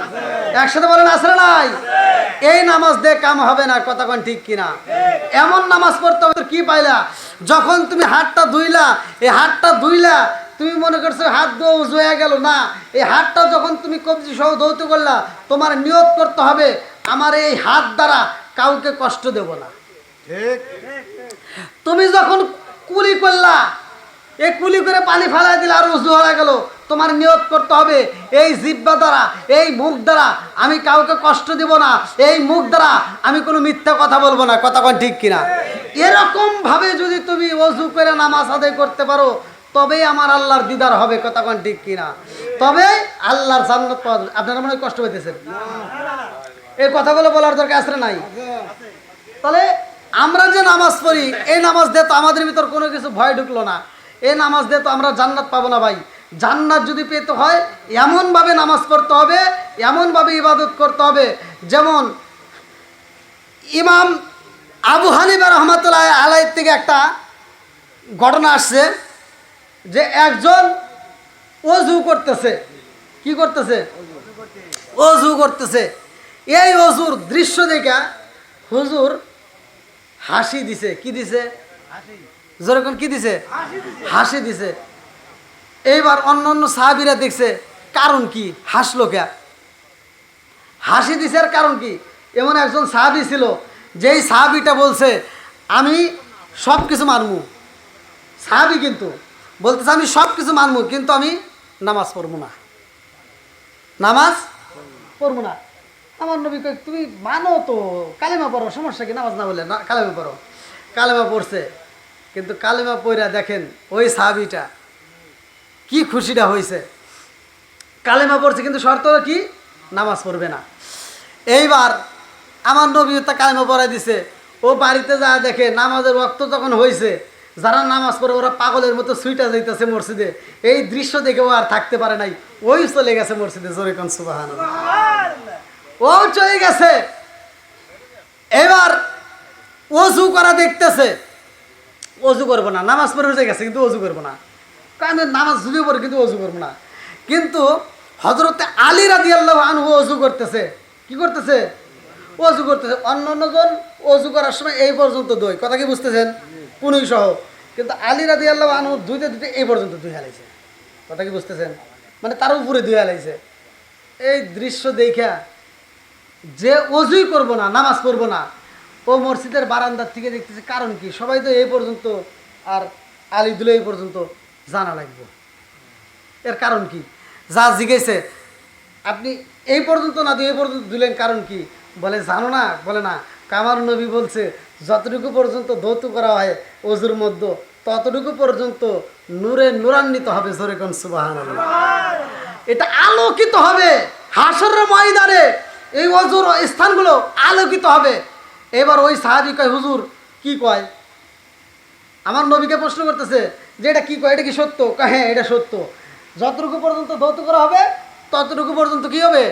S1: একসাথে বলেন, আছে না নাই? এই নামাজ দিয়ে কাম হবে না, কথা কোন ঠিক কিনা? এমন নামাজ পড়তে হবে, কি পাইলা? যখন তুমি হাতটা ধুইলা, এই হাতটা ধুইলা তুমি মনে করছো হাত ধোয়া উজু হয়ে গেল না, এই হাতটা যখন তুমি কবজি সহ ধৌত করলা, তোমার নিয়ত করতে হবে, আমার এই হাত দ্বারা কাউকে কষ্ট দেব না। তুমি যখন কুলি করলা, এই কুলি করে পানি ফালাই দিলে আর উজু হয়ে গেল, তোমার নিয়ত করতে হবে, এই জিহ্বা দ্বারা, এই মুখ দ্বারা আমি কাউকে কষ্ট দেব না, এই মুখ দ্বারা আমি কোনো মিথ্যা কথা বলবো না, কথা কোন ঠিক কিনা? এরকম ভাবে যদি তুমি ওযু করে নামাজ আদায় করতে পারো, তবেই আমার আল্লাহর দিদার হবে, কথা কোন ঠিক কিনা? তবে আল্লাহর জান্নাত পাওয়া যাবে। আপনারা মনে হয় কষ্ট পেতেছেন, এই কথাগুলো বলার দরকার আছে না নাই? তাহলে আমরা যে নামাজ পড়ি, এই নামাজ দিয়ে তো আমাদের ভিতর কোনো কিছু ভয় ঢুকলো না, এই নামাজ দিয়ে তো আমরা জান্নাত পাবো না ভাই। জান্নাত যদি পেতে হয় এমনভাবে নামাজ পড়তে হবে, এমনভাবে ইবাদত করতে হবে। যেমন ইমাম আবু হানিফা রহমাতুল্লাহ আলাইহির থেকে একটা ঘটনা আসছে যে একজন অজু করতেছে। কি করতেছে? অজু করতেছে। এই অজুর দৃশ্য দেখে হুজুর হাসি দিছে। কি দিছে? যেরকম কি দিছে? হাসি দিছে। এইবার অন্য অন্য সাহাবীরা দেখছে কারণ কি, হাসলো কে, হাসি দিছে আর কারণ কি? এমন একজন সাহাবী ছিল যেই সাহাবীটা বলছে আমি সব কিছু মানবো। সাহাবী কিন্তু বলতেছে আমি সব কিছু মানবো, কিন্তু আমি নামাজ পড়বো না, নামাজ পড়বো না। আমার নবী কয় তুমি মানো তো, কালেমা পড়ো, সমস্যা কি, নামাজ না বললে না কালেমা পড়ো। কালেমা পড়ছে, কিন্তু কালেমা পড়া দেখেন ওই সাহাবীটা কি খুশিটা হয়েছে। কালেমা পড়ছে কিন্তু শর্ত হলো কি, নামাজ পড়বে না। এইবার আমার নবী তা কালেমা পড়াই দিছে। ও বাড়িতে যা দেখে নামাজের ওয়াক্ত যখন হয়েছে, যারা নামাজ পড়ে ওরা পাগলের মতো সুইটা যাইতেছে মসজিদে। এই দৃশ্য দেখে ও আর থাকতে পারে নাই, ওই চলে গেছে মসজিদে। জোরে কোন সুবহানাল্লাহ। ও চলে গেছে। এবার অজু করা দেখতেছে, অজু করবো না, নামাজ পড়ে উঠে গেছে কিন্তু অজু করবো না। কারণ নামাজ ঝুলিয়ে পড়ে কিন্তু অজু করবো না। কিন্তু হযরতে আলী রাদিয়াল্লাহু আনহু অজু করতেছে। কি করতেছে? অজু করতেছে। অন্য অন্যজন অজু করার সময় এই পর্যন্ত দই, কথা কি বুঝতেছেন, কুনুই সহ। কিন্তু আলী রাদিয়াল্লাহু আনহু ধুইতে ধুইতে এই পর্যন্ত ধুই হালাইছে, কথা কি বুঝতেছেন, মানে তার উপরে ধুই হালাইছে। এই দৃশ্য দেখা যে অজুই করবো না, নামাজ পড়বো না, ও মসজিদের বারান্দার থেকে দেখতেছে কারণ কি, সবাই তো এই পর্যন্ত আর আলী দুলে এই পর্যন্ত জানা লাগবে, এর কারণ কি? যা জিজ্ঞেসে আপনি এই পর্যন্ত না দিয়ে এই পর্যন্ত দিলেন কারণ কি? বলে জানো না? বলে না, কামার নবী বলছে যতটুকু পর্যন্ত ধৌত করা হয় অজুর মধ্যে ততটুকু পর্যন্ত নূরে নূরান্বিত হবে। জোরে কোন সুবহানাল্লাহ। এটা আলোকিত হবে হাসরের ময়দানে, এই অজুর স্থানগুলো আলোকিত হবে। এবার ওই সাহাবী কয় হুজুর কি কয়? আমার নবীকে প্রশ্ন করতেছে যে এটা কি কয়, এটা কি সত্য? কয় হ্যাঁ এটা সত্য। যতটুকু পর্যন্ত ধৌত করা হবে ততটুকু পর্যন্ত কি হবে,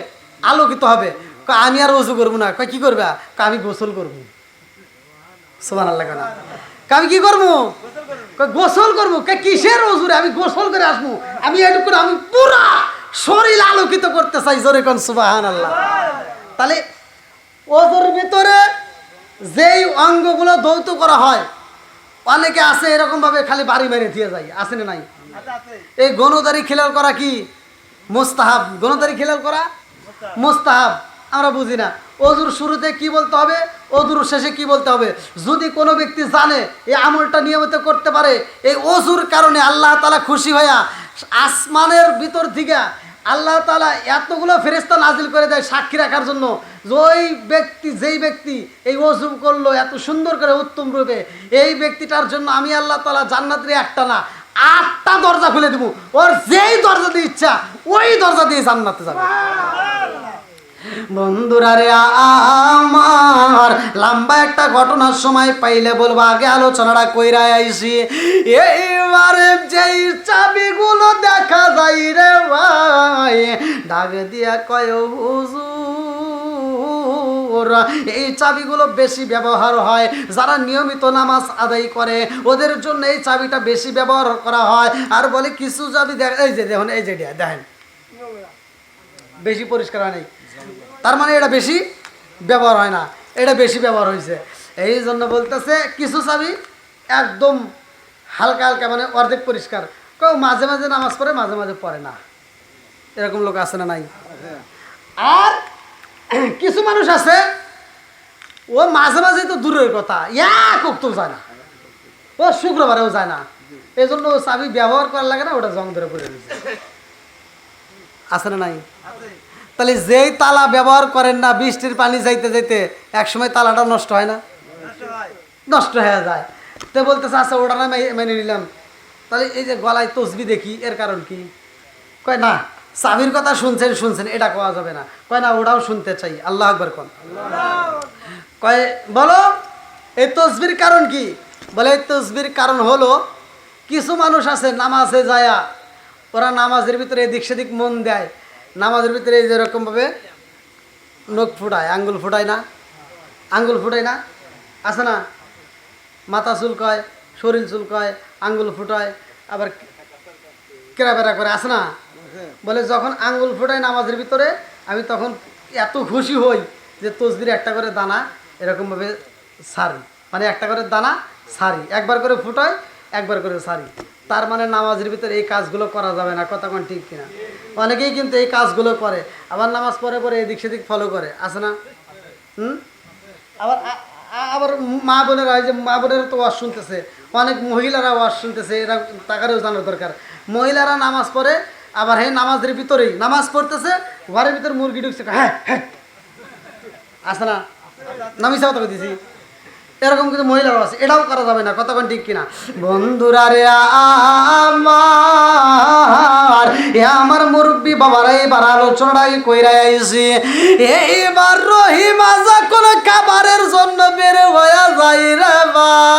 S1: আলোকিত হবে। কয় আমি আর ওযু করবো না। কয় কি করবে? কয় আমি গোসল করবো। সুবহানাল্লাহ। কেন আমি কি করবো? কয় গোসল করবো। কয় কিসের ওযুরে? আমি গোসল করে আসবো, আমি এটুকু আমি পুরা শরীর আলোকিত করতে চাই। জোরে কোন সুবহানাল্লাহ। তাহলে ওযুর ভিতরে যেই অঙ্গগুলো ধৌত করা হয়, অনেকে আছে এরকম ভাবে খালি বাড়ি মেরে দিয়ে যায়, আছে না নাই? এই গণদারি খিলাল করা কি মুস্তাহাব? গণদারি খিলাল করা মুস্তাহাব, আমরা বুঝি না। অজুর শুরুতে কি বলতে হবে, অজুর শেষে কি বলতে হবে। যদি কোনো ব্যক্তি জানে এই আমলটা নিয়মিত করতে পারে, এই অজুর কারণে আল্লাহ তাআলা খুশি হইয়া আসমানের ভিতর থেকে আল্লাহ তাআলা এতগুলো ফেরেশতা নাজিল করে দেয় সাক্ষী রাখার জন্য, যে ওই ব্যক্তি যেই ব্যক্তি এই ওযু করলো এত সুন্দর করে উত্তম রূপে, এই ব্যক্তিটার জন্য আমি আল্লাহ তাআলা জান্নাতের একটা না 8টা দরজা খুলে দেবো। ওর যেই দরজা দিয়ে ইচ্ছা ওই দরজা দিয়ে জান্নাতে যাবে। বন্ধুরা রে আমার, লম্বা একটা ঘটনার সময় পাইলে বলবো, আগে আলোচনাটা কইরা আইছি। এইবারে যেই চাবিগুলো দেখা যায় রে ভাই, ডাক দিয়া কয় হুজুর এই চাবিগুলো বেশি ব্যবহার হয়, যারা নিয়মিত নামাজ আদায় করে ওদের জন্য এই চাবিটা বেশি ব্যবহার করা হয়। আর বলে কিছু চাবি এই যে দেখুন, এই যে দেখেন বেশি পরিষ্কার হয় নাই, তার মানে এটা বেশি ব্যবহার হয় না, এটা বেশি ব্যবহার হয়েছে। এই জন্য বলতেছে কিছু চাবি একদম হালকা হালকা, মানে অর্ধেক পরিষ্কার। কেউ মাঝে মাঝে নামাজ পড়ে, মাঝে মাঝে পড়ে না, এরকম লোক আছে না নাই? আর কিছু মানুষ আছে ও মাঝে মাঝে তো দূরের কথা, এক ওয়াক্তও যায় না, ও শুক্রবারেও যায় না, এই জন্য ও চাবি ব্যবহার করার লাগে না, ওটা জং ধরে পড়ে দিচ্ছে, আছে না নাই? তাহলে যেই তালা ব্যবহার করেন না, বৃষ্টির পানি যাইতে যাইতে একসময় তালাটা নষ্ট হয় না? নষ্ট হয়ে যায়। তো বলতেছে আচ্ছা ওটা না মেনে নিলাম, তাহলে এই যে গলায় তসবি দেখি, এর কারণ কি? কয় না চাবির কথা শুনছেন এটা কোয়া যাবে না। কয় না ওটাও শুনতে চাই। আল্লাহ আকবার কোন। কয় বলো এই তসবির কারণ কি? বলে এই তসবির কারণ হলো কিছু মানুষ আছে নামাজে যায়া ওরা নামাজের ভিতরে এদিক সেদিক মন দেয়, নামাজের ভিতরে এই যেরকমভাবে নখ ফুটায়, আঙ্গুল ফুটায় না, আঙ্গুল ফুটায় না, আছে না, মাথা চুলকায়, শরীর চুলকায়, আঙ্গুল ফুটায়, আবার কেরাবেরা করে, আছে না। বলে যখন আঙ্গুল ফুটায় নামাজের ভিতরে আমি তখন এত খুশি হই যে তসবির একটা করে দানা এরকমভাবে সারি, মানে একটা করে দানা সারি, একবার করে ফুটাই একবার করে সারি। তার মানে নামাজের ভিতরে এই কাজগুলো করা যাবে না, কথা কোন ঠিক কিনা? অনেকেই কিন্তু এই কাজগুলো করে, আবার নামাজ পড়ে পরে এদিক সেদিক ফলো করে, আছে না। আবার আবার মা বোনেরা, এই যে মা বোনেরা তো ওয়াজ শুনতেছে, অনেক মহিলারা ওয়াজ শুনতেছে, এরা তাকারেও জানার দরকার। মহিলারা নামাজ পড়ে, আবার হ্যাঁ নামাজের ভিতরেই নামাজ পড়তেছে, ঘরের ভিতরে মুরগি ঢুকছে, হ্যাঁ হ্যাঁ, আছে না, নামিসা কথা দিছি, এরকম কিন্তু মহিলারাও আছে, এটাও করা যাবে না, কতক্ষণ ঠিক কিনা? বন্ধুরা রে আমার, এ আমার মুরব্বী বাবারা এবার আলোচনাটাই কইরা আইছি। এইবার রহিমা যখন খাবারের জন্য বের হয়ে যাই রে ভাই,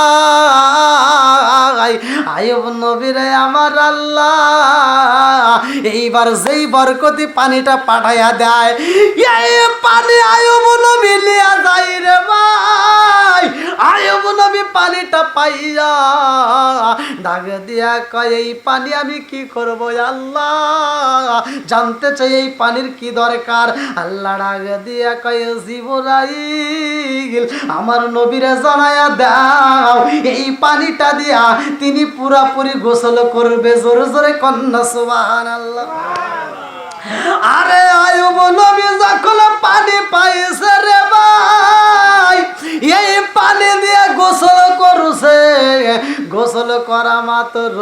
S1: আয়ুব নবীরে আমার আল্লাহ এইবার যেই বরকতি পানিটা পাঠাইয়া দেয়, এই পানি আয়ুব নবী লিয়া যাই রে ভাই। আয়ুব নবী পানিটা পাইয়া ডাক দিয়া কয়, এই পানি আমি কি করব আল্লাহ? জানতে চাই এই পানির কি দরকার। আল্লাহ ডাক দিয়া কয়, জিবরাইল আমার নবীরে জানায়া দাও এই পানিটা দিয়া তিনি পুরাপুরি গোসল করবে। জোরে জোরে কন্যা সুবহানাল্লাহ। আরে আয়ুব নবী যখন পানি পাইছে রে ভাই, এই পানি দিয়ে গোসল করছে। গোসল করা মাত্র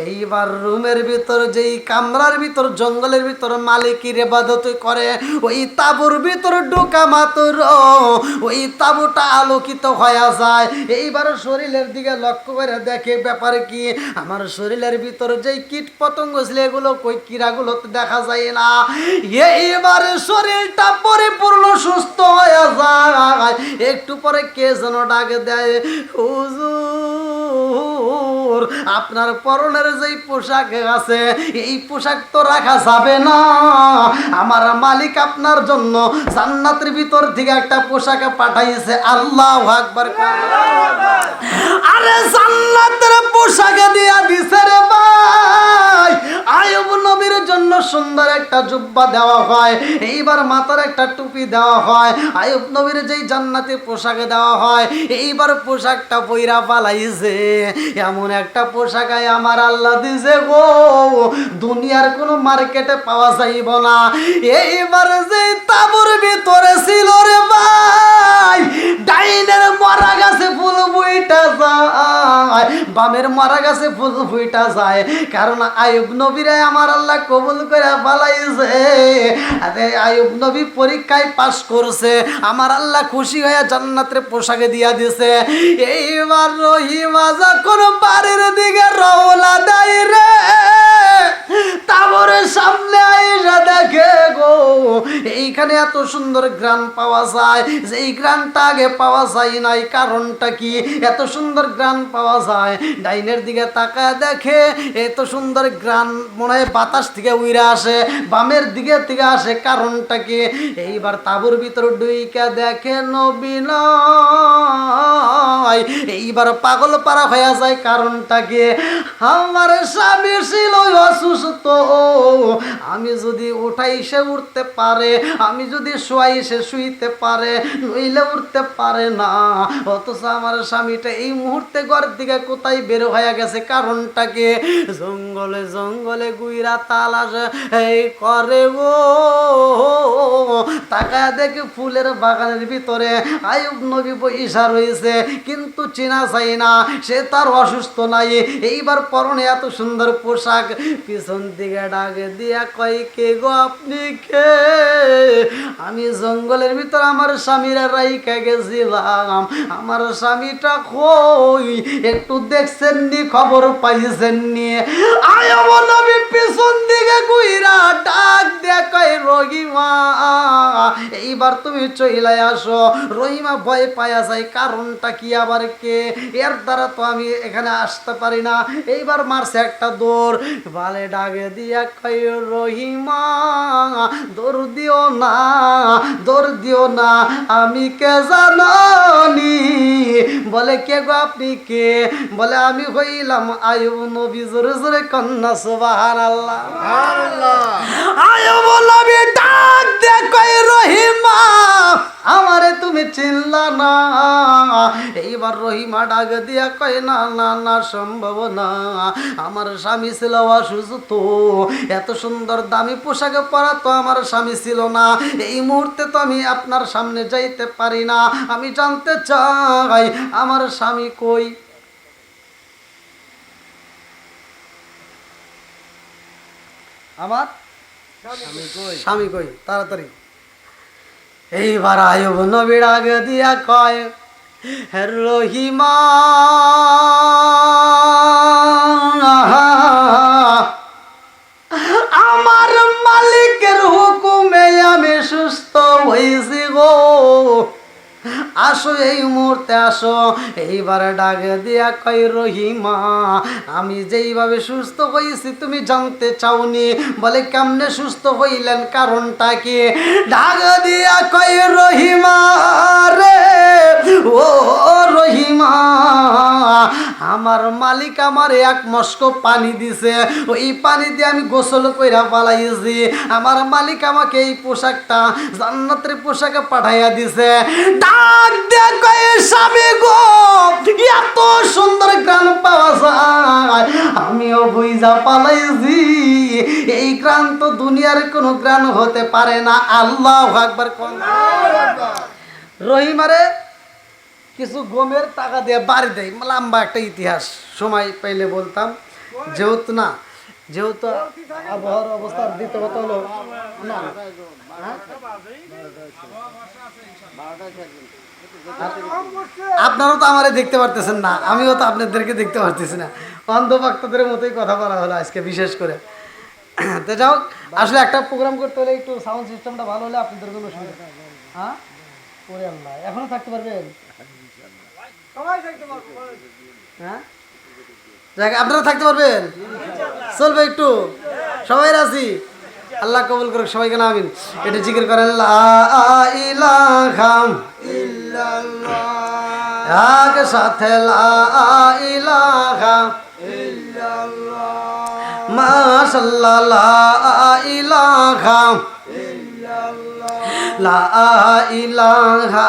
S1: এইবার রুমের ভিতর, যেই কামরার ভিতর জঙ্গলের ভিতর মালিকের ইবাদত করে, ওই তাবুর ভিতর ঢোকা মাত্র ওই তাবুটা আলোকিত হয়ে যায়। এইবার শরীরের দিকে লক্ষ্য করে দেখে ব্যাপার কি, আমার শরীরের ভিতর যেই কীট পতঙ্গ ছিল এগুলো কই, কিরাগুলো তো দেখা যায় না। এইবার শরীরটা পরিপূর্ণ সুস্থ হয়ে যায়। একটু পরে কে যেন ডাক দেয়, হুজুর আপনার পরনের যেই পোশাক আছে এই পোশাক তো রাখা যাবে না, আমার মালিক আপনার জন্য জান্নাতের ভিতর থেকে একটা পোশাক পাঠাইছে। আল্লাহু আকবার। আরে জান্নাতের পোশাক দিয়া দিছে রে ভাই। আয়ুব নবীর জন্য সুন্দর একটা জুব্বা দেওয়া হয়, এইবার মাথার একটা টুপি দেওয়া হয়। আয়ুব নবীর যেই জান্নাতি পোশাক দেওয়া হয়, এইবার পোশাকটা পইরা পালাইছে। এমন একটা পোশাক আমার আল্লাহ দিছে গো, দুনিয়ার কোনো মার্কেটে পাওয়া যাইব না। এইবার যে তাবুর ভিতরে ছিল রে ভাই, ডাইনের মরা গাছে ফুল ফুইটা যায়, বামের মরা গাছে ফুল ফুইটা যায়, কারণ আয়ুব নবীরে আমার আল্লাহ কবুল করে পালাইছে। আরে আয়ুব নবী পরীক্ষায় পাশ করছে, আমার আল্লাহ খুশি হয়ে জান্নাতের পোশাকে দিয়া দিছে। এইবার রহিমা যখন বাড়ির দিকে রওনা দেয় রে, তারপরে সামনে আইসা দেখে গো এইখানে এত সুন্দর গ্রান পাওয়া যায়, যে এই গ্রানটা আগে পাওয়া যায় নাই। কারণটা কি এত সুন্দর গ্রান পাওয়া যায়? ডাইনের দিকে তাকায় দেখে এত সুন্দর গ্রান মনে হয় বাতাস থেকে উইরা আসে, বামের দিকে থেকে আসে। কারণটা কি? এইবার তাবুর ভিতর ডুইকা দেখে নবী নয়, এইবার পাগল পারা হয়ে যায়। কারণটা কি? আমার স্বামী ছিল অসুস্থ, আমি যদি উঠাই সে উঠতে পারে, আমি যদি শোয়াই সে শুইতে পারে, নইলে উঠতে পারে না। অথচ আমার স্বামীটা এই মুহূর্তে ঘর থেকে কোথায় বের হয়ে গেছে। কারণটা কি? জঙ্গলে জঙ্গলে গুইরা তালাশ এই করে গো। তাকায় দেখে ফুলের বাগানের ভিতরে আয়ুব নবী বইসা রয়েছে, কিন্তু চেনা যায় না, সে তার অসুস্থ নাই। এইবার পরনে এত সুন্দর পোশাক, পিছন দিকে ডাক দিয়া কয়, কে গো আপনি কে? আমি জঙ্গলের ভিতর আমার স্বামীরা রাইখা গেছিলাম, আমার স্বামীটা কই একটু দেখছেন নি, খবর পাইছেন নি? আয়ব নবী পিছন দিকে কইরা ডাক দিয়ে কয় রহিমা এইবার তুমি চইলাই আসো। রহিমা ভয় পায়া যায়, কারণটা কি আবার কে, এর দ্বারা তো আমি এখানে আসতে পারি না। এইবার মারছে একটা দৌড়, বালে ডাকে দিয়া কয় রহিমা দৌড় দিও না, দৌড় দিও না, আমি কে জানি? বলে কে গো আপনি কে? বলে আমি হইলাম আয়ুব নবী। জোরে জোরে কন্যা সুবহানাল্লাহ। আয়ুব নবী ডাক দে কয় রহিমা আমারে তুমি চিনলা না? এইবার রহিমা ডাক দিয়া কয় না না না, সম্ভব না, আমার স্বামী ছিল অসুস্থ, এত সুন্দর দামি পোশাকে পরা তো আমার স্বামী ছিল না, এই মুহূর্তে তো আমি আপনার সামনে যাইতে পারি না, আমি জানতে চাই আমার স্বামী কই? আমার স্বামী কই তাড়াতাড়ি। এইবার আয়ুব নবী ডাক দিয়া কয় হে রহিমা আমার মালিকের হুকুমে আমি সুস্থ হয়েছি গো, আসো এই মুহূর্তে আসো। এইবার ডাক দিয়া কয় রহিমা আমি যেইভাবে সুস্থ হয়েছি তুমি জানতে চাওনি? বলে কেমনে সুস্থ হইলেন, কারণটা কি? ডাক দিয়া কয় রহিমা রে ও রহিমা আমার মালিক আমার এক মস্ক পানি দিছে, ওই পানি দিয়ে আমি গোসল কইরা পালাইছি, আমার মালিক আমাকে এই পোশাকটা জান্নাতের পোশাকে পাঠাইয়া দিছে। ডাক দিয়ে কয় স্বামী গো এত সুন্দর গ্রান পাওয়া যায়, আমিও বুঝা পালাইছি এই গ্রান তো দুনিয়ার কোনো গ্রান হতে পারে না। আল্লাহু আকবার। রহিমারে কিছু গমের টাকা দিয়ে বাড়ি দেয়, লম্বা একটা ইতিহাস, সময় পাইলে বলতাম, যেহেতু না যেহেতু আবহাওয়ার অবস্থা দিতে কথা হলো না। আপনারাও তো আমারে দেখতে পারতেছেন না, আমিও তো আপনাদেরকে দেখতে পারতেছি না, অন্ধ ভক্তদের মতোই কথা বলা হলো আজকে বিশেষ করে। তো যাও, আসলে একটা প্রোগ্রাম করতে হলে একটু সাউন্ড সিস্টেমটা ভালো হলে আপনাদের কোনো অসুবিধা। হ্যাঁ ওরে আল্লাহ, এখনো থাকতে পারবেন? হ্যাঁ আপনারা থাকতে পারবেন? চলবে একটু, সবাই রাজি? আল্লাহ কবুল করুক সবাইকে, না আমিন। এটা জিকির করেন লা ইলাহা ইল্লাল্লাহ, এক সাথে লা ইলাহা ইল্লাল্লাহ, মাশাআল্লাহ লা ইলাহা লা ইলাহা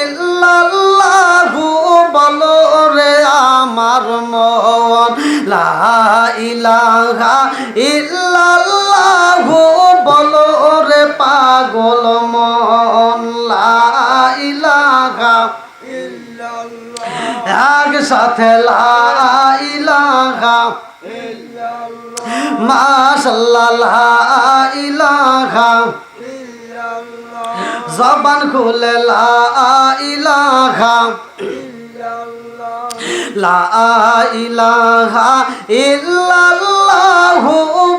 S1: ইল্লাল্লাহু বলো রে আমার মন, লা ইলাহা ইল্লাল্লাহু বলো রে পাগল মন, লা ইলাহা ইল্লাল্লাহ, এক সাথে লা ইলাহা ইল্লাল্লাহ, মাশাআল্লাহ লা ইলাহা জবান খুলে লা ইলাহা লা ইলাহা ইল্লাল্লাহু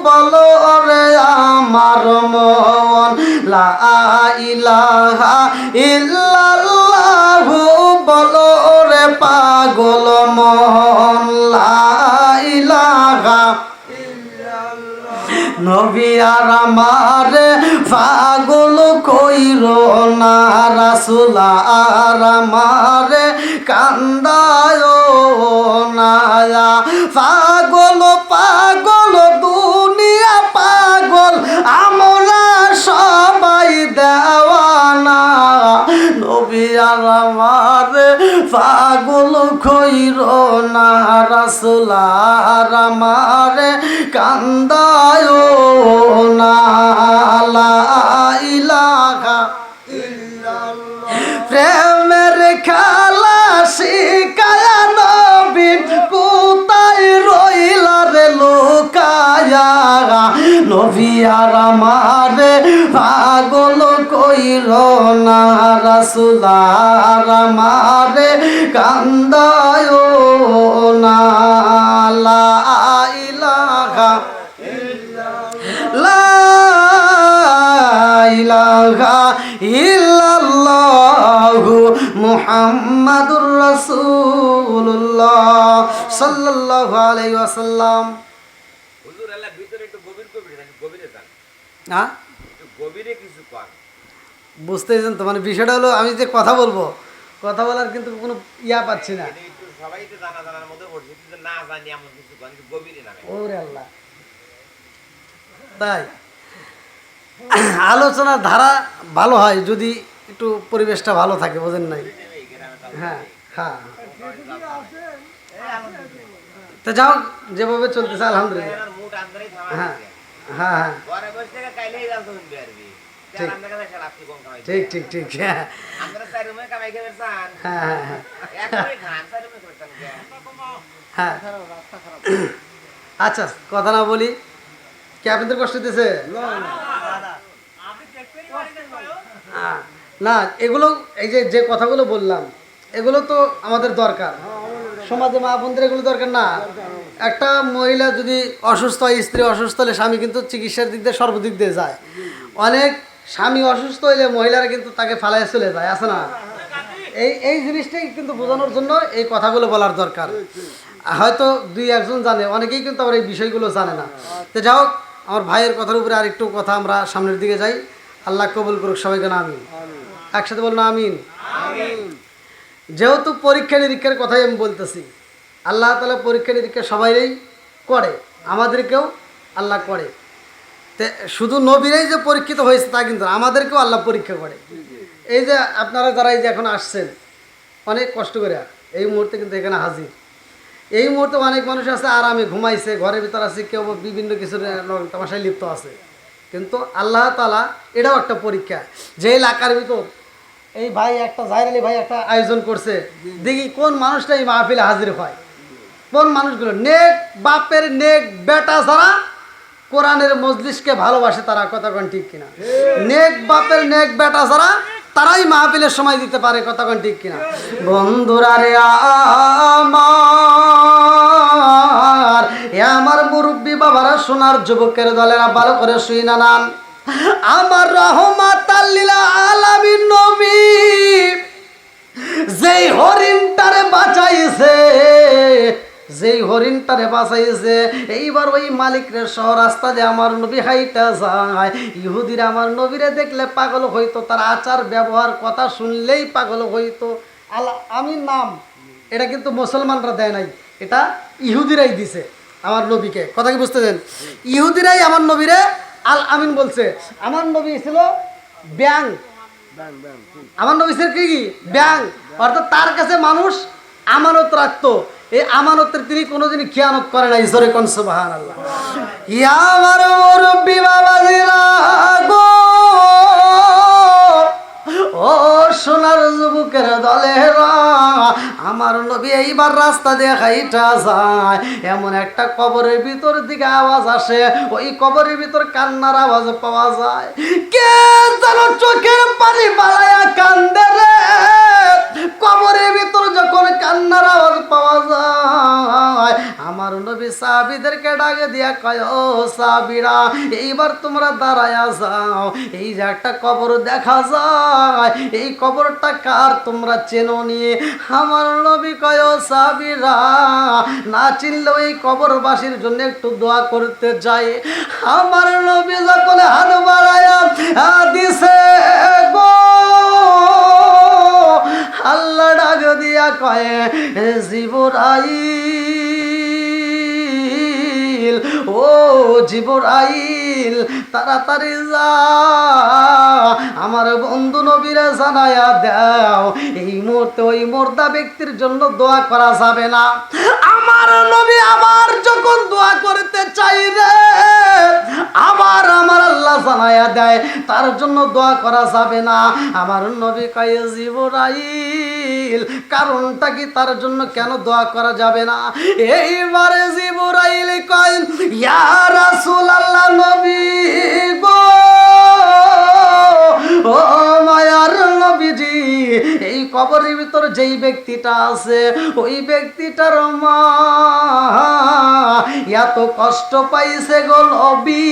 S1: বলো রে আমার মন, লা ইলাহা ইল্লাল্লাহু বলো রে পাগল মন, লা ইলাহা নবী আর আমার পাগল কইর না, রাসূল আর আমার কান্দায় না, পাগল পাগল দুনিয়া পাগল আমরা সবাই দেওয়ানা, নবী আর আমার পাগল কইর না, রাসূল আর আমার কান্দায় না, লা ইলাহা ইল্লাল্লাহ। প্রেমের খেলা শিখায়া নবী কোথায় রইলা রে লুকায়া, নবী আর আমার পাগল কইর না রাসূল আর আমারে কান্দায় না লা ইলাহা লা ইলাহা ইল্লাল্লাহু মুহাম্মাদুর রাসূলুল্লাহ সাল্লাল্লাহু আলাইহি ওয়াসাল্লাম।
S4: হুজুর আল্লাহ ভিতরে একটু গভীর গভীর নাকি গভীরে যান,
S1: হ্যাঁ
S4: একটু গভীরে কিছু কর।
S1: বুঝতেছেন তো, মানে বিষয়টা হলো আমি যে কথা বলবো, কথা বলার কিন্তু কোনো ইয়া পাচ্ছি না।
S4: এটা একটু সবাই তো জানা জানার মধ্যে পড়ছে, কিন্তু না জানি এমন কিছু কর, একটু গভীরে নামে।
S1: ওরে আল্লাহ, তাই আলোচনার ধারা ভালো হয় যদি একটু পরিবেশটা ভালো থাকে, বোঝেন নাই? হ্যাঁ হ্যাঁ, তো যাও যেভাবে চলতেছে আলহামদুলিল্লাহ।
S4: এনার মুড আন্দরেই থামা
S1: হ্যাঁ
S4: হয়েছে।
S1: হ্যাঁ হ্যাঁ,
S4: ঘরে বসে থেকে কাইলেই জানতে শুনবি আরবি।
S1: ঠিক।
S4: আপনার কাছে খেলা আপনি কম কামাই।
S1: ঠিক ঠিক ঠিক, হ্যাঁ
S4: আমরা চার রুমে কামাই খেয়ে বেরসান।
S1: হ্যাঁ হ্যাঁ হ্যাঁ
S4: একবারে খান, চার রুমে করতাম কে?
S1: হ্যাঁ। আচ্ছা কথা না বলি, কি আপনাদের কষ্ট দিতেছে? না, এগুলো এই যে যে কথাগুলো বললাম এগুলো তো আমাদের দরকার, সমাজে মা বোনদের এগুলো দরকার না? একটা মহিলা যদি অসুস্থ হয়, স্ত্রী অসুস্থ হলে স্বামী কিন্তু চিকিৎসার দিক দিয়ে সর্বদিক দিয়ে যায়। অনেক স্বামী অসুস্থ হইলে মহিলারা কিন্তু তাকে ফালায় চলে যায়, আছে না? এই জিনিসটাই কিন্তু বোঝানোর জন্য এই কথাগুলো বলার দরকার। হয়তো দুই একজন জানে, অনেকেই কিন্তু আবার এই বিষয়গুলো জানে না। তো যাই হোক, আমার ভাইয়ের কথার উপরে আরেকটু কথা, আমরা সামনের দিকে যাই। আল্লাহ কবুল করুক সবাইকে, না আমিন। একসাথে বলুন আমিন। যেহেতু পরীক্ষা নিরীক্ষার কথাই আমি বলতেছি, আল্লাহ তাআলা পরীক্ষা নিরীক্ষা সবাইই করে, আমাদেরকেও আল্লাহ করে। তে শুধু নবীরাই যে পরীক্ষিত হয়েছে তা কিন্তু না, আমাদেরকেও আল্লাহ পরীক্ষা করে। এই যে আপনারা যারা এই যে এখন আসছেন অনেক কষ্ট করে, এই মুহূর্তে কিন্তু এখানে হাজির। এই মুহূর্তে অনেক মানুষ আছে আরামে ঘুমাইছে, ঘরের ভিতর আছে, কেউ বিভিন্ন কিছু তামাশায় লিপ্ত আছে। কিন্তু আল্লাহ তাআলা এটাও একটা পরীক্ষা, যে এলাকার ভিতর এই ভাই একটা জাহির আলী ভাই একটা আয়োজন করছে, দেখি কোন মানুষটা এই মাহফিলে হাজির হয়। কোন মানুষগুলো নেক বাপের নেক বেটা যারা কোরআনের মজলিসকে ভালোবাসে, তারা কথা কোন ঠিক কিনা? নেক বাপের নেক বেটা যারা, তারাই মাহফিলের সময় দিতে পারে, কথা কোন ঠিক কিনা? বন্ধুরা রে আমার, এ আমার মুরব্বী বাবারা, সোনার যুবকের দলেরা, ভালো করে শুই না নান। আমার রহমাতাল লিল আলামিন নবী যেই হরিণটারে বাঁচাইছে, যেই হরিণটারে বাঁচাইছে, এইবার ওই মালিকের সহ রাস্তা দিয়ে আমার নবী হাইটা যায়। ইহুদিরা আমার নবীরে দেখলে পাগল হইতো, তার আচার ব্যবহার কথা শুনলেই পাগল হইতো। আল আমিন নাম এটা কিন্তু মুসলমানরা দেয় নাই, এটা ইহুদিরাই দিছে আমার নবীকে। কথা কি বুঝতেছেন? ইহুদিরাই আমার নবীরে আল আমিন বলছে। আমার নবী ছিল ব্যাং, আমার নবী ছিল কি ব্যাং, অর্থাৎ তার কাছে মানুষ আমানত রাখতো। এই আমানতের তিনি কোনোদিনই খেয়ানত করে নাই। জোরে কোন সুবহানাল্লাহ। ইয়া আমার মুরব্বি বাবাজিরা গো, ও সোনার যুবকের দলেরা, আমার নবী এইবার রাস্তা দিয়ে হাইটা যায়, এমন একটা কবরের ভিতর দিকে আওয়াজ আসে, ওই কবরের ভিতর কান্নার আওয়াজ পাওয়া যায়। কে যেন চোখের পানি বাড়ায়া কান্দে রে। কবরের ভিতর যখন কান্নার আওয়াজ পাওয়া যায়, আমার নবী সাহাবীদেরকে ডাকে দিয়া কয়, ও সাহাবীরা, এইবার তোমরা দাঁড়ায়া যাও, এই যে একটা কবর দেখা যায়, এই কবরটা কার তোমরা চেনো নিয়ে? আমার নবী কয়, ও সাহাবীরা, না চিনলেও এই কবরবাসীর জন্য একটু দোয়া করতে যাই। আমার নবী যখন হাত বাড়ায়া দিছে গো, আল্লাহ ডাক দিয়া কয়, জিবরাইল, ও জিবরাইল, তাড়াতাড়ি যা, আমার বন্ধু নবীরে জানায়া দাও, এই মুহূর্তে ওই মুর্দা ব্যক্তির জন্য দোয়া করা যাবে না। আমার নবী আবার যখন দোয়া করতে চাই রে, আবার আমার আল্লাহ জানায়া দেয় তার জন্য দোয়া করা যাবে না। আমার নবী কয়, জিবরাইল, কারণটা কি, তার জন্য কেন দোয়া করা যাবে না? এইবারে জিবরাইল কয়, ইয়া রাসূলুল্লাহ, নবী গো, ও মায়ার নবীজি, এই কবরের ভিতর যেই ব্যক্তিটা আছে ওই ব্যক্তিটার মা এত কষ্ট পাইছে গো নবী,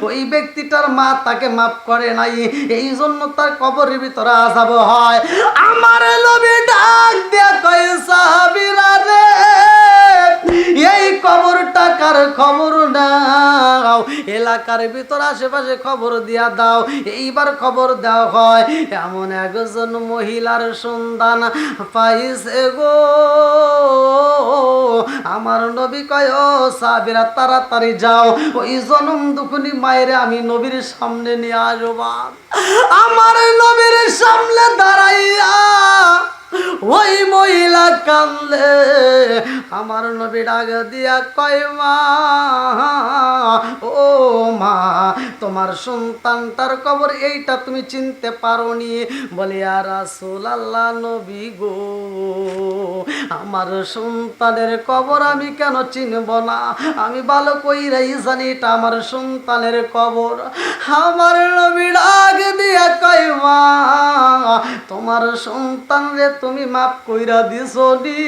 S1: ওই ব্যক্তিটার মা তাকে মাফ করে নাই, এই জন্য তার কবরের ভিতরে আযাব হয়। আমার নবী ডাক দিয়া কয় সাহাবীরা রে, এই কবরটা কার খবর নাও, এলাকার ভিতর আশেপাশে খবর দিয়া দাও। এইবার খবর দেওয়া হয়, এমন একজন মহিলার সন্ধান পাইছে গো। আমার নবী কয় ও সাহাবীরা তাড়াতাড়ি যাও, ওই জনম দুখনি মায়ের আমি নবীর সামনে নিয়ে আসবা। আমার নবীর সামনে দাঁড়াইয়া ওই মহিলা কান্দে। আমার নবী ডাক দিয়া কয় মা, ও মা, তোমার সন্তানটার কবর এইটা তুমি চিনতে পারোনি? বলে আর রাসূলুল্লাহ নবী গো, আমার সন্তানের কবর আমি কেন চিনব না? আমি ভালো কইরাই জানি এটা আমার সন্তানের কবর। আমার নবী ডাক দিয়া কয় মা, তোমার সন্তান রে তুমি মাফ কইরা দিছো নি,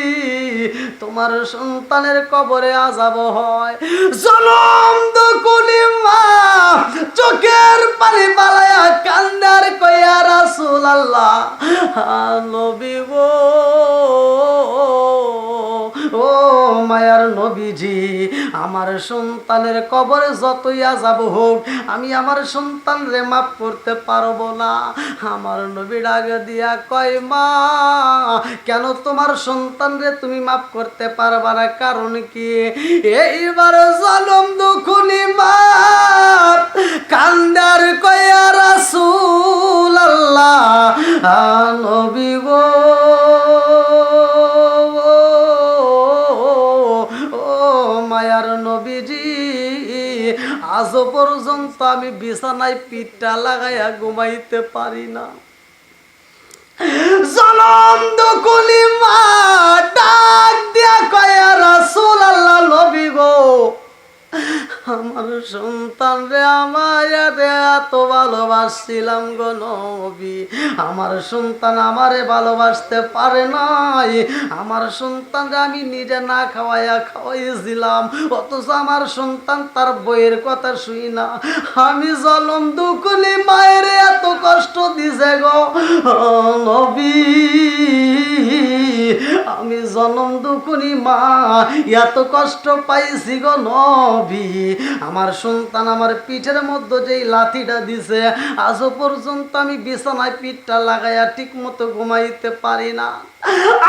S1: তোমার সন্তানের কবরে আযাব হয়। জনম দুকুনি মা চোখের পানি বালায়া কান্দার কইয়া রাসূলুল্লাহ নবী গো, ও মায়ার নবীজি, আমার সন্তানের কবরে যতই আযাব হোক আমি আমার সন্তান রে মাফ করতে পারবো না। আমার নবী ডাক দিয়া কয় মা, কেন তোমার সন্তান রে তুমি মাফ করতে পারবা না? কারণ কি? এইবার জনম দুখুনি মা কান্দার কয়া রাসূলুল্লাহ নবী গো, ও মায়ার নবীজি, আজ পর্যন্ত আমি বিছানায় পিঠটা লাগাইয়া ঘুমাইতে পারি না। জনম দুকুনি মা ডাক দিয়া কয়া রাসূলুল্লাহ নবী গো, আমার সন্তান রে আমার এত ভালোবাসছিলাম গো নবী, আমার সন্তান আমারে ভালোবাসতে পারে নাই। আমার সন্তানরে আমি নিজে না খাওয়াইয়া খাওয়াইছিলাম, অথচ আমার সন্তান তার বইয়ের কথা শুই না। আমি জনম দুকুনি মায়ের এত কষ্ট দিছে গো নবী, আমি জনম দুকুনি মা এত কষ্ট পাইছি গো নবী। আমার সন্তান আমার পিঠের মধ্যে যেই লাথিটা দিছে, আজও পর্যন্ত আমি বিছানায় পিঠটা লাগাইয়া ঠিক মতো ঘুমাইতে পারি না।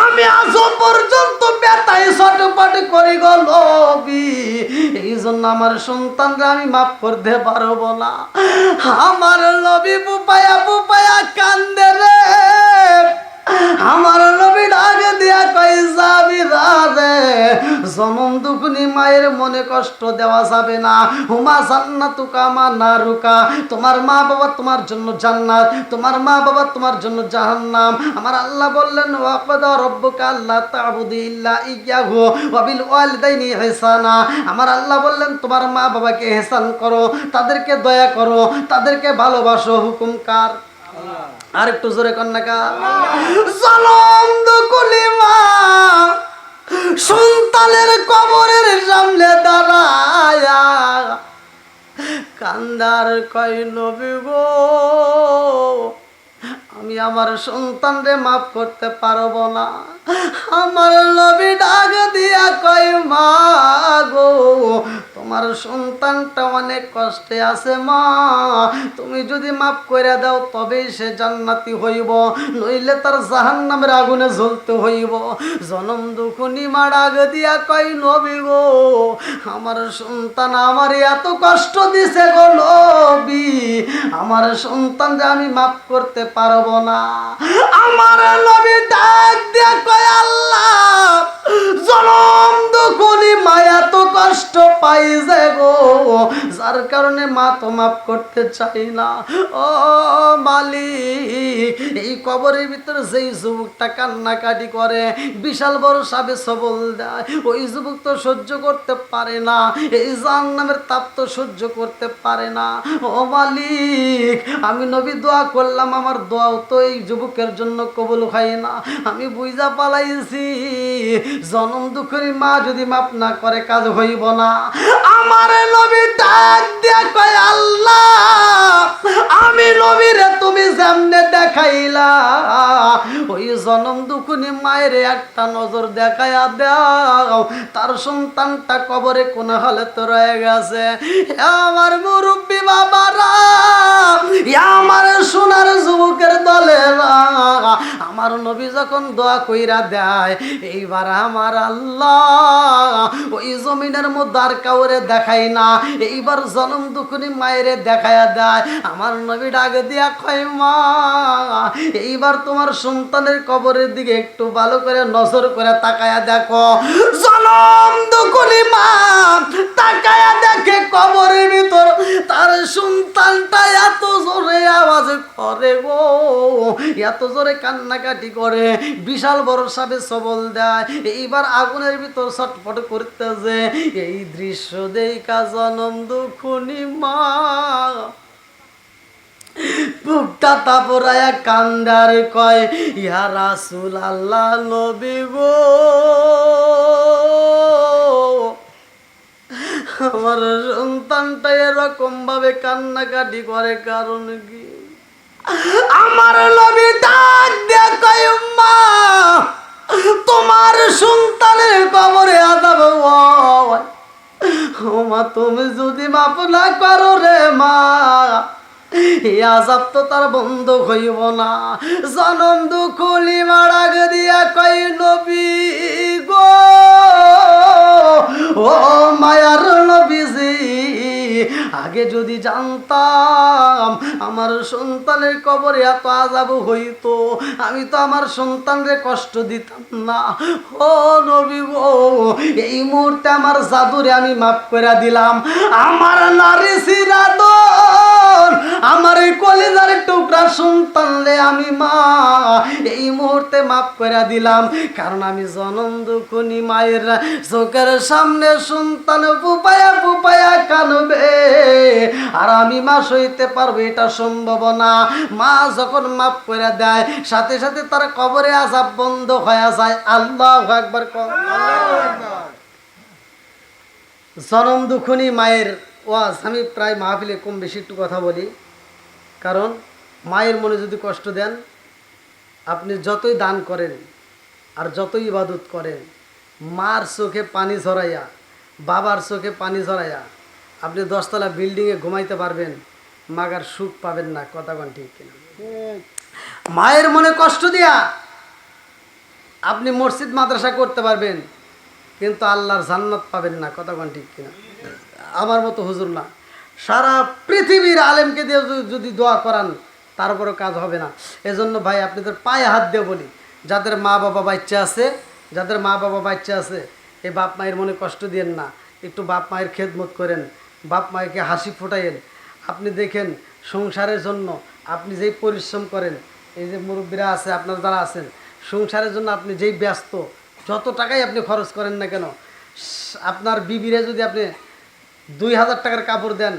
S1: আমি আজও পর্যন্ত ব্যথায় ছটফট করি গো নবী, এই জন্য আমার সন্তানরা আমি মাফ করতে পারবো না। আমার নবী বুপায়া বুপায়া কান্দে রে। আমার নবী ডাক দিয়া কই যাবি রে, জনম দুকুনি মায়ের মনে কষ্ট দেওয়া যাবে না। হুমা জান্নাতুকা মা নারুকা, তোমার মা বাবা তোমার জন্য জান্নাত, তোমার মা বাবা তোমার জন্য জাহান্নাম। আমার আল্লাহ বললেন ওয়াকাদা রাব্বুকা আল্লা তা'বুদু ইল্লা ইয়্যাহু ওয়া বিল ওয়ালিদাইনি ইহসানা। আমার আল্লাহ বললেন তোমার মা বাবাকে ইহসান করো, তাদেরকে দয়া করো, তাদেরকে ভালোবাসো। হুকুম কার? আর একটু জোরে কন্যা। জনম দুকুনি মা সন্তানের কবরের সামনে দাঁড়ায়া কান্দার কয় নবী গো, আমি আমার সন্তানরে মাফ করতে পারবো না। আমার নবী ডাক দিয়া কয় মা গো, তোমার সন্তানটা অনেক কষ্টে আছে মা, তুমি যদি মাফ করে দাও তবেই সে জান্নাতি হইব, নইলে তার জাহান্নামের আগুনে জ্বলতে হইব। জনম দুকুনি মা ডাক দিয়া কয় নবী গো, আমার সন্তান আমার এত কষ্ট দিছে গো নবী, আমার সন্তানরে আমি মাফ করতে পারবো না। আমার নবী ডাক দিয়া কয় আল্লাহ, জনম দুকুনি মা এত কষ্ট পাইছে গো, যার যার কারণে মা তো মাফ করতে চাই না। ও মালিক, এই কবরের ভিতরে যেই যুবকটা কান্নাকাটি করে, বিশাল বড় সাবে সবল দেয়, ওই যুবক তো সহ্য করতে পারে না, এই জাহান্নামের তাপ তো সহ্য করতে পারে না। ও মালিক, আমি নবী দোয়া করলাম, আমার দোয়াও তো এই যুবকের জন্য কবুল হয় না। আমি বুঝা পালাইছি, জনম দুঃখের মা যদি মাপ না করে কাজ হইব না। আমার নবী ডাক দিয়া কয়, আল্লাহ, আমি নবীরে তুমি সামনে দেখাইলা, ওই জনম দুঃখনি মায়ের একটা নজর দেখাইয়া দাও, তার সন্তানটা কবরে কোন হালে তো রয়ে গেছে। আমার মুরব্বী বাবারা, আমার সোনার যুবকের দলে, আমার নবী যখন দোয়া কইরা দেয়, এইবার আমার আল্লাহ ওই জমিনের মধ্যে আর কাউরে দেখাই না, এইবার জনম দুঃখনি মায়েরে দেখাইয়া দেয়। আমার নবী ডাক দিয়া কয়, মা, এইবার তোমার সন্তানের কবরের দিকে একটু ভালো করে নজর করে তাকায়া দেখো। জনম দুঃখনি মা তাকায়া দেখে কবরের ভিতর তার সন্তানটা এত জোরে আওয়াজ করে গো, এত জোরে কান্নাকাটি করে, বিশাল বড় সাবে সবল দেয়, এইবার আগুনের ভিতর ছটফট করতেছে। এই দৃশ্য দেখা জনম দুঃখনি মা বুকটা তাপরায়া কান্দার কয়, ইয়া রাসূল আল্লাহ, নবী গো, আমার সন্তানটা এরকম ভাবে কান্নাকাটি করে কারণ কি? আমার নবী ডাক দিয়া কয়, মা, তোমার সন্তানের কবরে আযাব হয়, ও মা, তুমি যদি মাফ না করো রে মা, এই আযাব তো তার বন্ধ হইব না। জনম দুঃখলি মা ডাক দিয়া কয়, নবী গো, ও মায়ার নবীজি, আগে যদি জানতাম আমার সন্তানের কবরে এত আযাব হইতো, আমি তো আমার সন্তানরে কষ্ট দিতাম না। ও নবী গো, এই মুহূর্তে আমার জাদুরে আমি মাফ করে দিলাম, আমার নারী সিরাদন, আমার এই কলিজার টুকরা সন্তানরে আমি মা এই মুহূর্তে মাফ করে দিলাম, কারণ আমি জনম দুঃখনি মায়ের চোখের সামনে সন্তান পুপায়া পুপায়া কানবে, আর আমি মা সইতে পারবো এটা সম্ভব না। মা যখন মাফ করে দেয়, সাথে সাথে তার কবরে আযাব বন্ধ হয়ে যায়। আল্লাহু আকবার। জনম দুঃখনি মায়ের ওয়াজ আমি প্রায় মাহফিলে কম বেশি একটু কথা বলি, কারণ মায়ের মনে যদি কষ্ট দেন, আপনি যতই দান করেন আর যতই ইবাদত করেন, মার চোখে পানি ঝরাইয়া, বাবার চোখে পানি ঝরাইয়া আপনি 10 তলা বিল্ডিংয়ে ঘুমাইতে পারবেন, মাগার সুখ পাবেন না। কথা কোন ঠিক কিনা? মায়ের মনে কষ্ট দিয়া আপনি মসজিদ মাদ্রাসা করতে পারবেন, কিন্তু আল্লাহর জান্নাত পাবেন না। কথা কোন ঠিক কিনা? আমার মতো হুজুর না, সারা পৃথিবীর আলেমকে দিয়ে যদি দোয়া করান, তারপরও কাজ হবে না। এজন্য ভাই, আপনাদের পায়ে হাত দিয়ে বলি, যাদের মা বাবা বাচ্চা আছে, যাদের মা বাবা বাচ্চা আছে, এই বাপ মায়ের মনে কষ্ট দিয়েন না, একটু বাপ মায়ের খেদমত করেন, বাপ মায়েরকে হাসি ফোটাইয়েন। আপনি দেখেন সংসারের জন্য আপনি যেই পরিশ্রম করেন, এই যে মুরব্বীরা আছে, আপনারা যারা আছেন, সংসারের জন্য আপনি যেই ব্যস্ত, যত টাকাই আপনি খরচ করেন না কেন, আপনার বিবিরে যদি আপনি 2000 টাকার কাপড় দেন,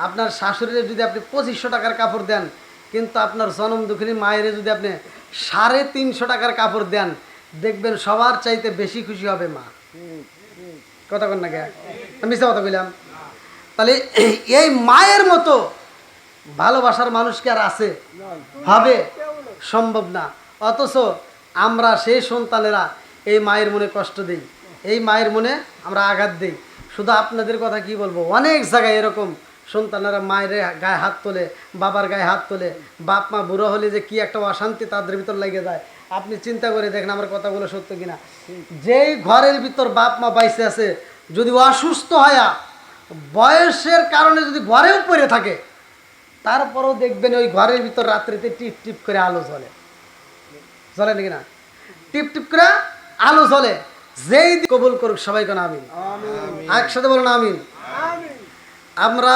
S1: আপনার শাশুড়িরে যদি আপনি 2500 টাকার কাপড় দেন, কিন্তু আপনার জনম দুঃখিনী মায়েরে যদি আপনি 350 টাকার কাপড় দেন, দেখবেন সবার চাইতে বেশি খুশি হবে মা। কথা কন না কে? আমি মিথ্যা কথা বললাম? তাহলে এই মায়ের মতো ভালোবাসার মানুষ কি আর আছে? হবে? সম্ভব না। অথচ আমরা সেই সন্তানেরা এই মায়ের মনে কষ্ট দেই, এই মায়ের মনে আমরা আঘাত দেই। শুধু আপনাদের কথা কি বলবো, অনেক জায়গায় এরকম সন্তানেরা মায়ের গায়ে হাত তোলে, বাবার গায়ে হাত তোলে। বাপ মা বুড়ো হলে যে কি একটা অশান্তি তাদের ভিতর লেগে যায়, আপনি চিন্তা করে দেখেন আমার কথাগুলো সত্য কিনা। যেই ঘরের ভিতর বাপ মা বাইসে আছে, যদি অসুস্থ হয়া বয়সের কারণে যদি ঘরেও পড়ে থাকে, তারপরও দেখবেন ওই ঘরের ভিতর রাত্রিতে টিপ টিপ করে আলো জ্বলে, জ্বলে নাকি না? টিপ টিপ করে আলো জ্বলে। যেই কবুল করুক সবাই কেন আমিন, একসাথে বলুন আমিন। আমরা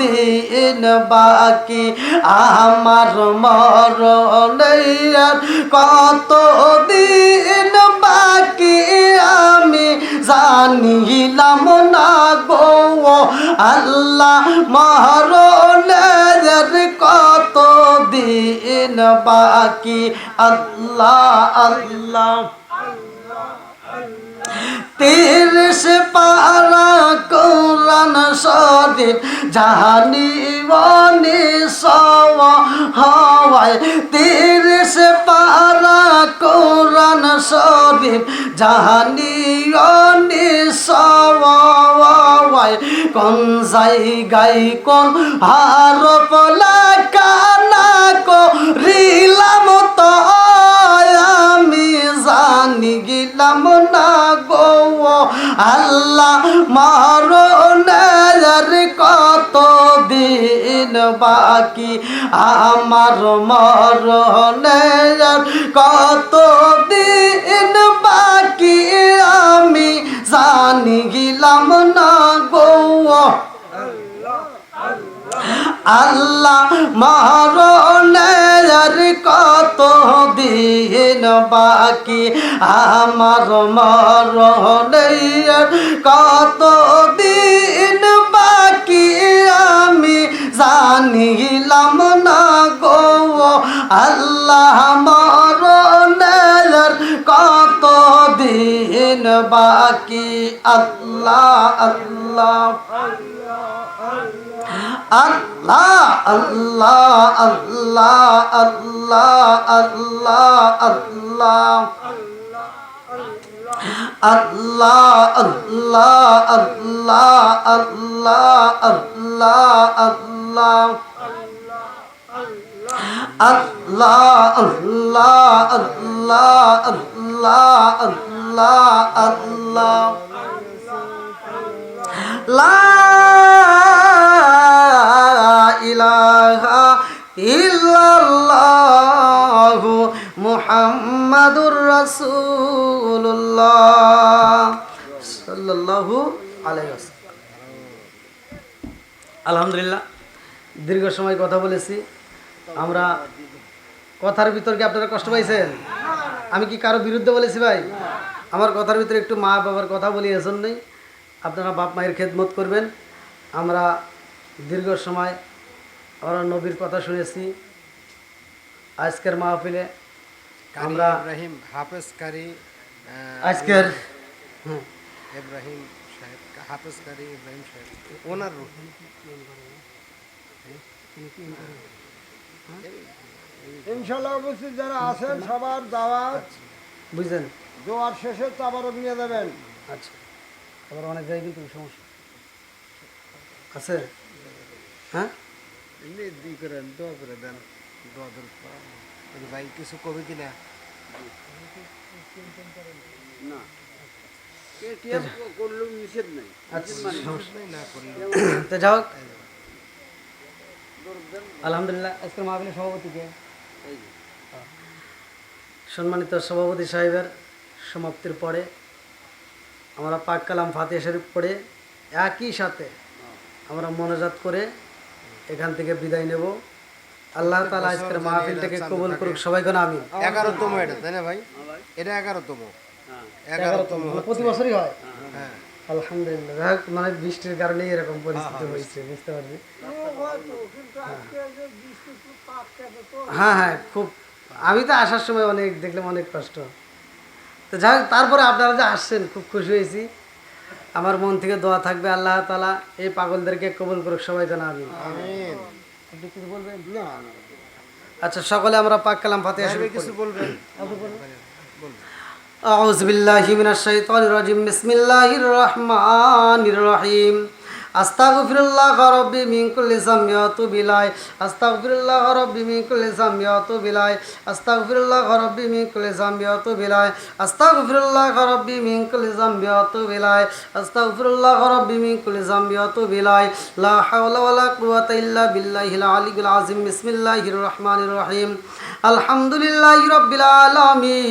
S1: দিন বাকি আমার মরণের আর কত দিন বাকি আমি জানিলাম না গো আল্লাহ মরণের আর কত দিন বাকি আল্লাহ আল্লাহ 30 পারা কোরআন শরীফ জানি বনি সওয়ায় 30 পারা কোরআন শরীফ জানি বনি সওয়ায় কোন জায়গায় কোন হরফ লেখা না করিলাম তো আমি জানি গেলাম না গো আল্লাহ মরণের কত দিন বাকি আমার মরণের কত দিন বাকি আমি জানি গেলাম না গো আল্লাহ মরণের কত দিন বাকি আমার মরণের কত দিন বাকি আমি জানিলাম না গো আল্লাহ মরণের কত দিন বাকি আল্লাহ আল্লাহ Allah Allah Allah Allah Allah Allah Allah Allah Allah Allah Allah Allah Allah Allah Allah Allah La ilaha illallah Muhammadur Rasulullah sallallahu alaihi wasallam আলহামদুলিল্লাহ দীর্ঘ সময় কথা বলেছি আমরা কথার ভিতর কি আপনারা কষ্ট পাইছেন আমি কি কারো বিরুদ্ধে বলেছি ভাই আমার কথার ভিতরে একটু মা বাবার কথা বলি এজন্যই আপনারা বাপ মায়ের খেদমত করবেন আমরা দীর্ঘ সময় আমরা নবীর কথা শুনেছি আজকের মাহফিলে আমরা
S5: ইব্রাহিম হাফেজ কারি
S1: আজকের
S5: ইব্রাহিম সাহেব হাফেজ কারি ইব্রাহিম সাহেব ওনার
S6: ইনশাল্লাহ উপস্থিত যারা আছেন সবার দাওয়াত
S1: বুঝলেন
S6: দোয়ার শেষে তাবারক নিয়ে যাবেন।
S1: আচ্ছা আবার অনেক জায়গায় কিন্তু সমস্যা আছে হ্যাঁ
S5: এমনি দুই করেন দোয়া করে দেন দোয়া দরকার ভাই কিছু কবে কিনা
S1: আচ্ছা সমস্যা
S5: নাই না করলে
S1: তো যাও আলহামদুলিল্লাহ আজকের মাহফিলের সভাপতিকে সম্মানিত সভাপতি সাহেবের সমাপ্তির পরে আমরা পাক কালাম ফাতিহা শরীফ পড়ে একই সাথে আমরা মোনাজাত করে এখান থেকে বিদায় নেব আল্লাহ তাআলা আজকের মাহফিলটাকে কবুল করুক সবাই কোন আমিন
S5: 11তম এটা তাই না ভাই এটা 11তম 11তম
S1: প্রতি বছরই হয়
S5: হ্যাঁ
S1: আলহামদুলিল্লাহ যাই হোক, মানে বৃষ্টির কারণে এরকম পরিস্থিতি হয়েছে বুঝতে পারছি হ্যাঁ হ্যাঁ খুব আমি তো আসার সময় অনেক দেখলাম অনেক কষ্ট তো যাই হোক, তারপরে আপনারা যে আসছেন খুব খুশি হয়েছি আমার মন থেকে দোয়া থাকবে আল্লাহ তাআলা এই পাগলদেরকে কবুল করুক সবাই যেন আমিন
S5: আমিন
S1: আপনি কিছু বলবেন না আচ্ছা সকলে আমরা পাক কালাম ফাতিহা
S5: ভাই
S1: শরীফ
S5: কিছু বলবেন
S1: أعوذ بالله من الشيطان الرجيم بسم الله الرحمن الرحيم أستغفر الله ربي من كل ذنب وأتوب إليه أستغفر الله ربي من كل ذنب وأتوب إليه أستغفر الله ربي من كل ذنب وأتوب إليه أستغفر الله ربي من كل ذنب وأتوب إليه أستغفر الله ربي من كل ذنب وأتوب إليه لا حول ولا قوة إلا بالله العلي العظيم بسم الله الرحمن الرحيم الحمد لله رب العالمين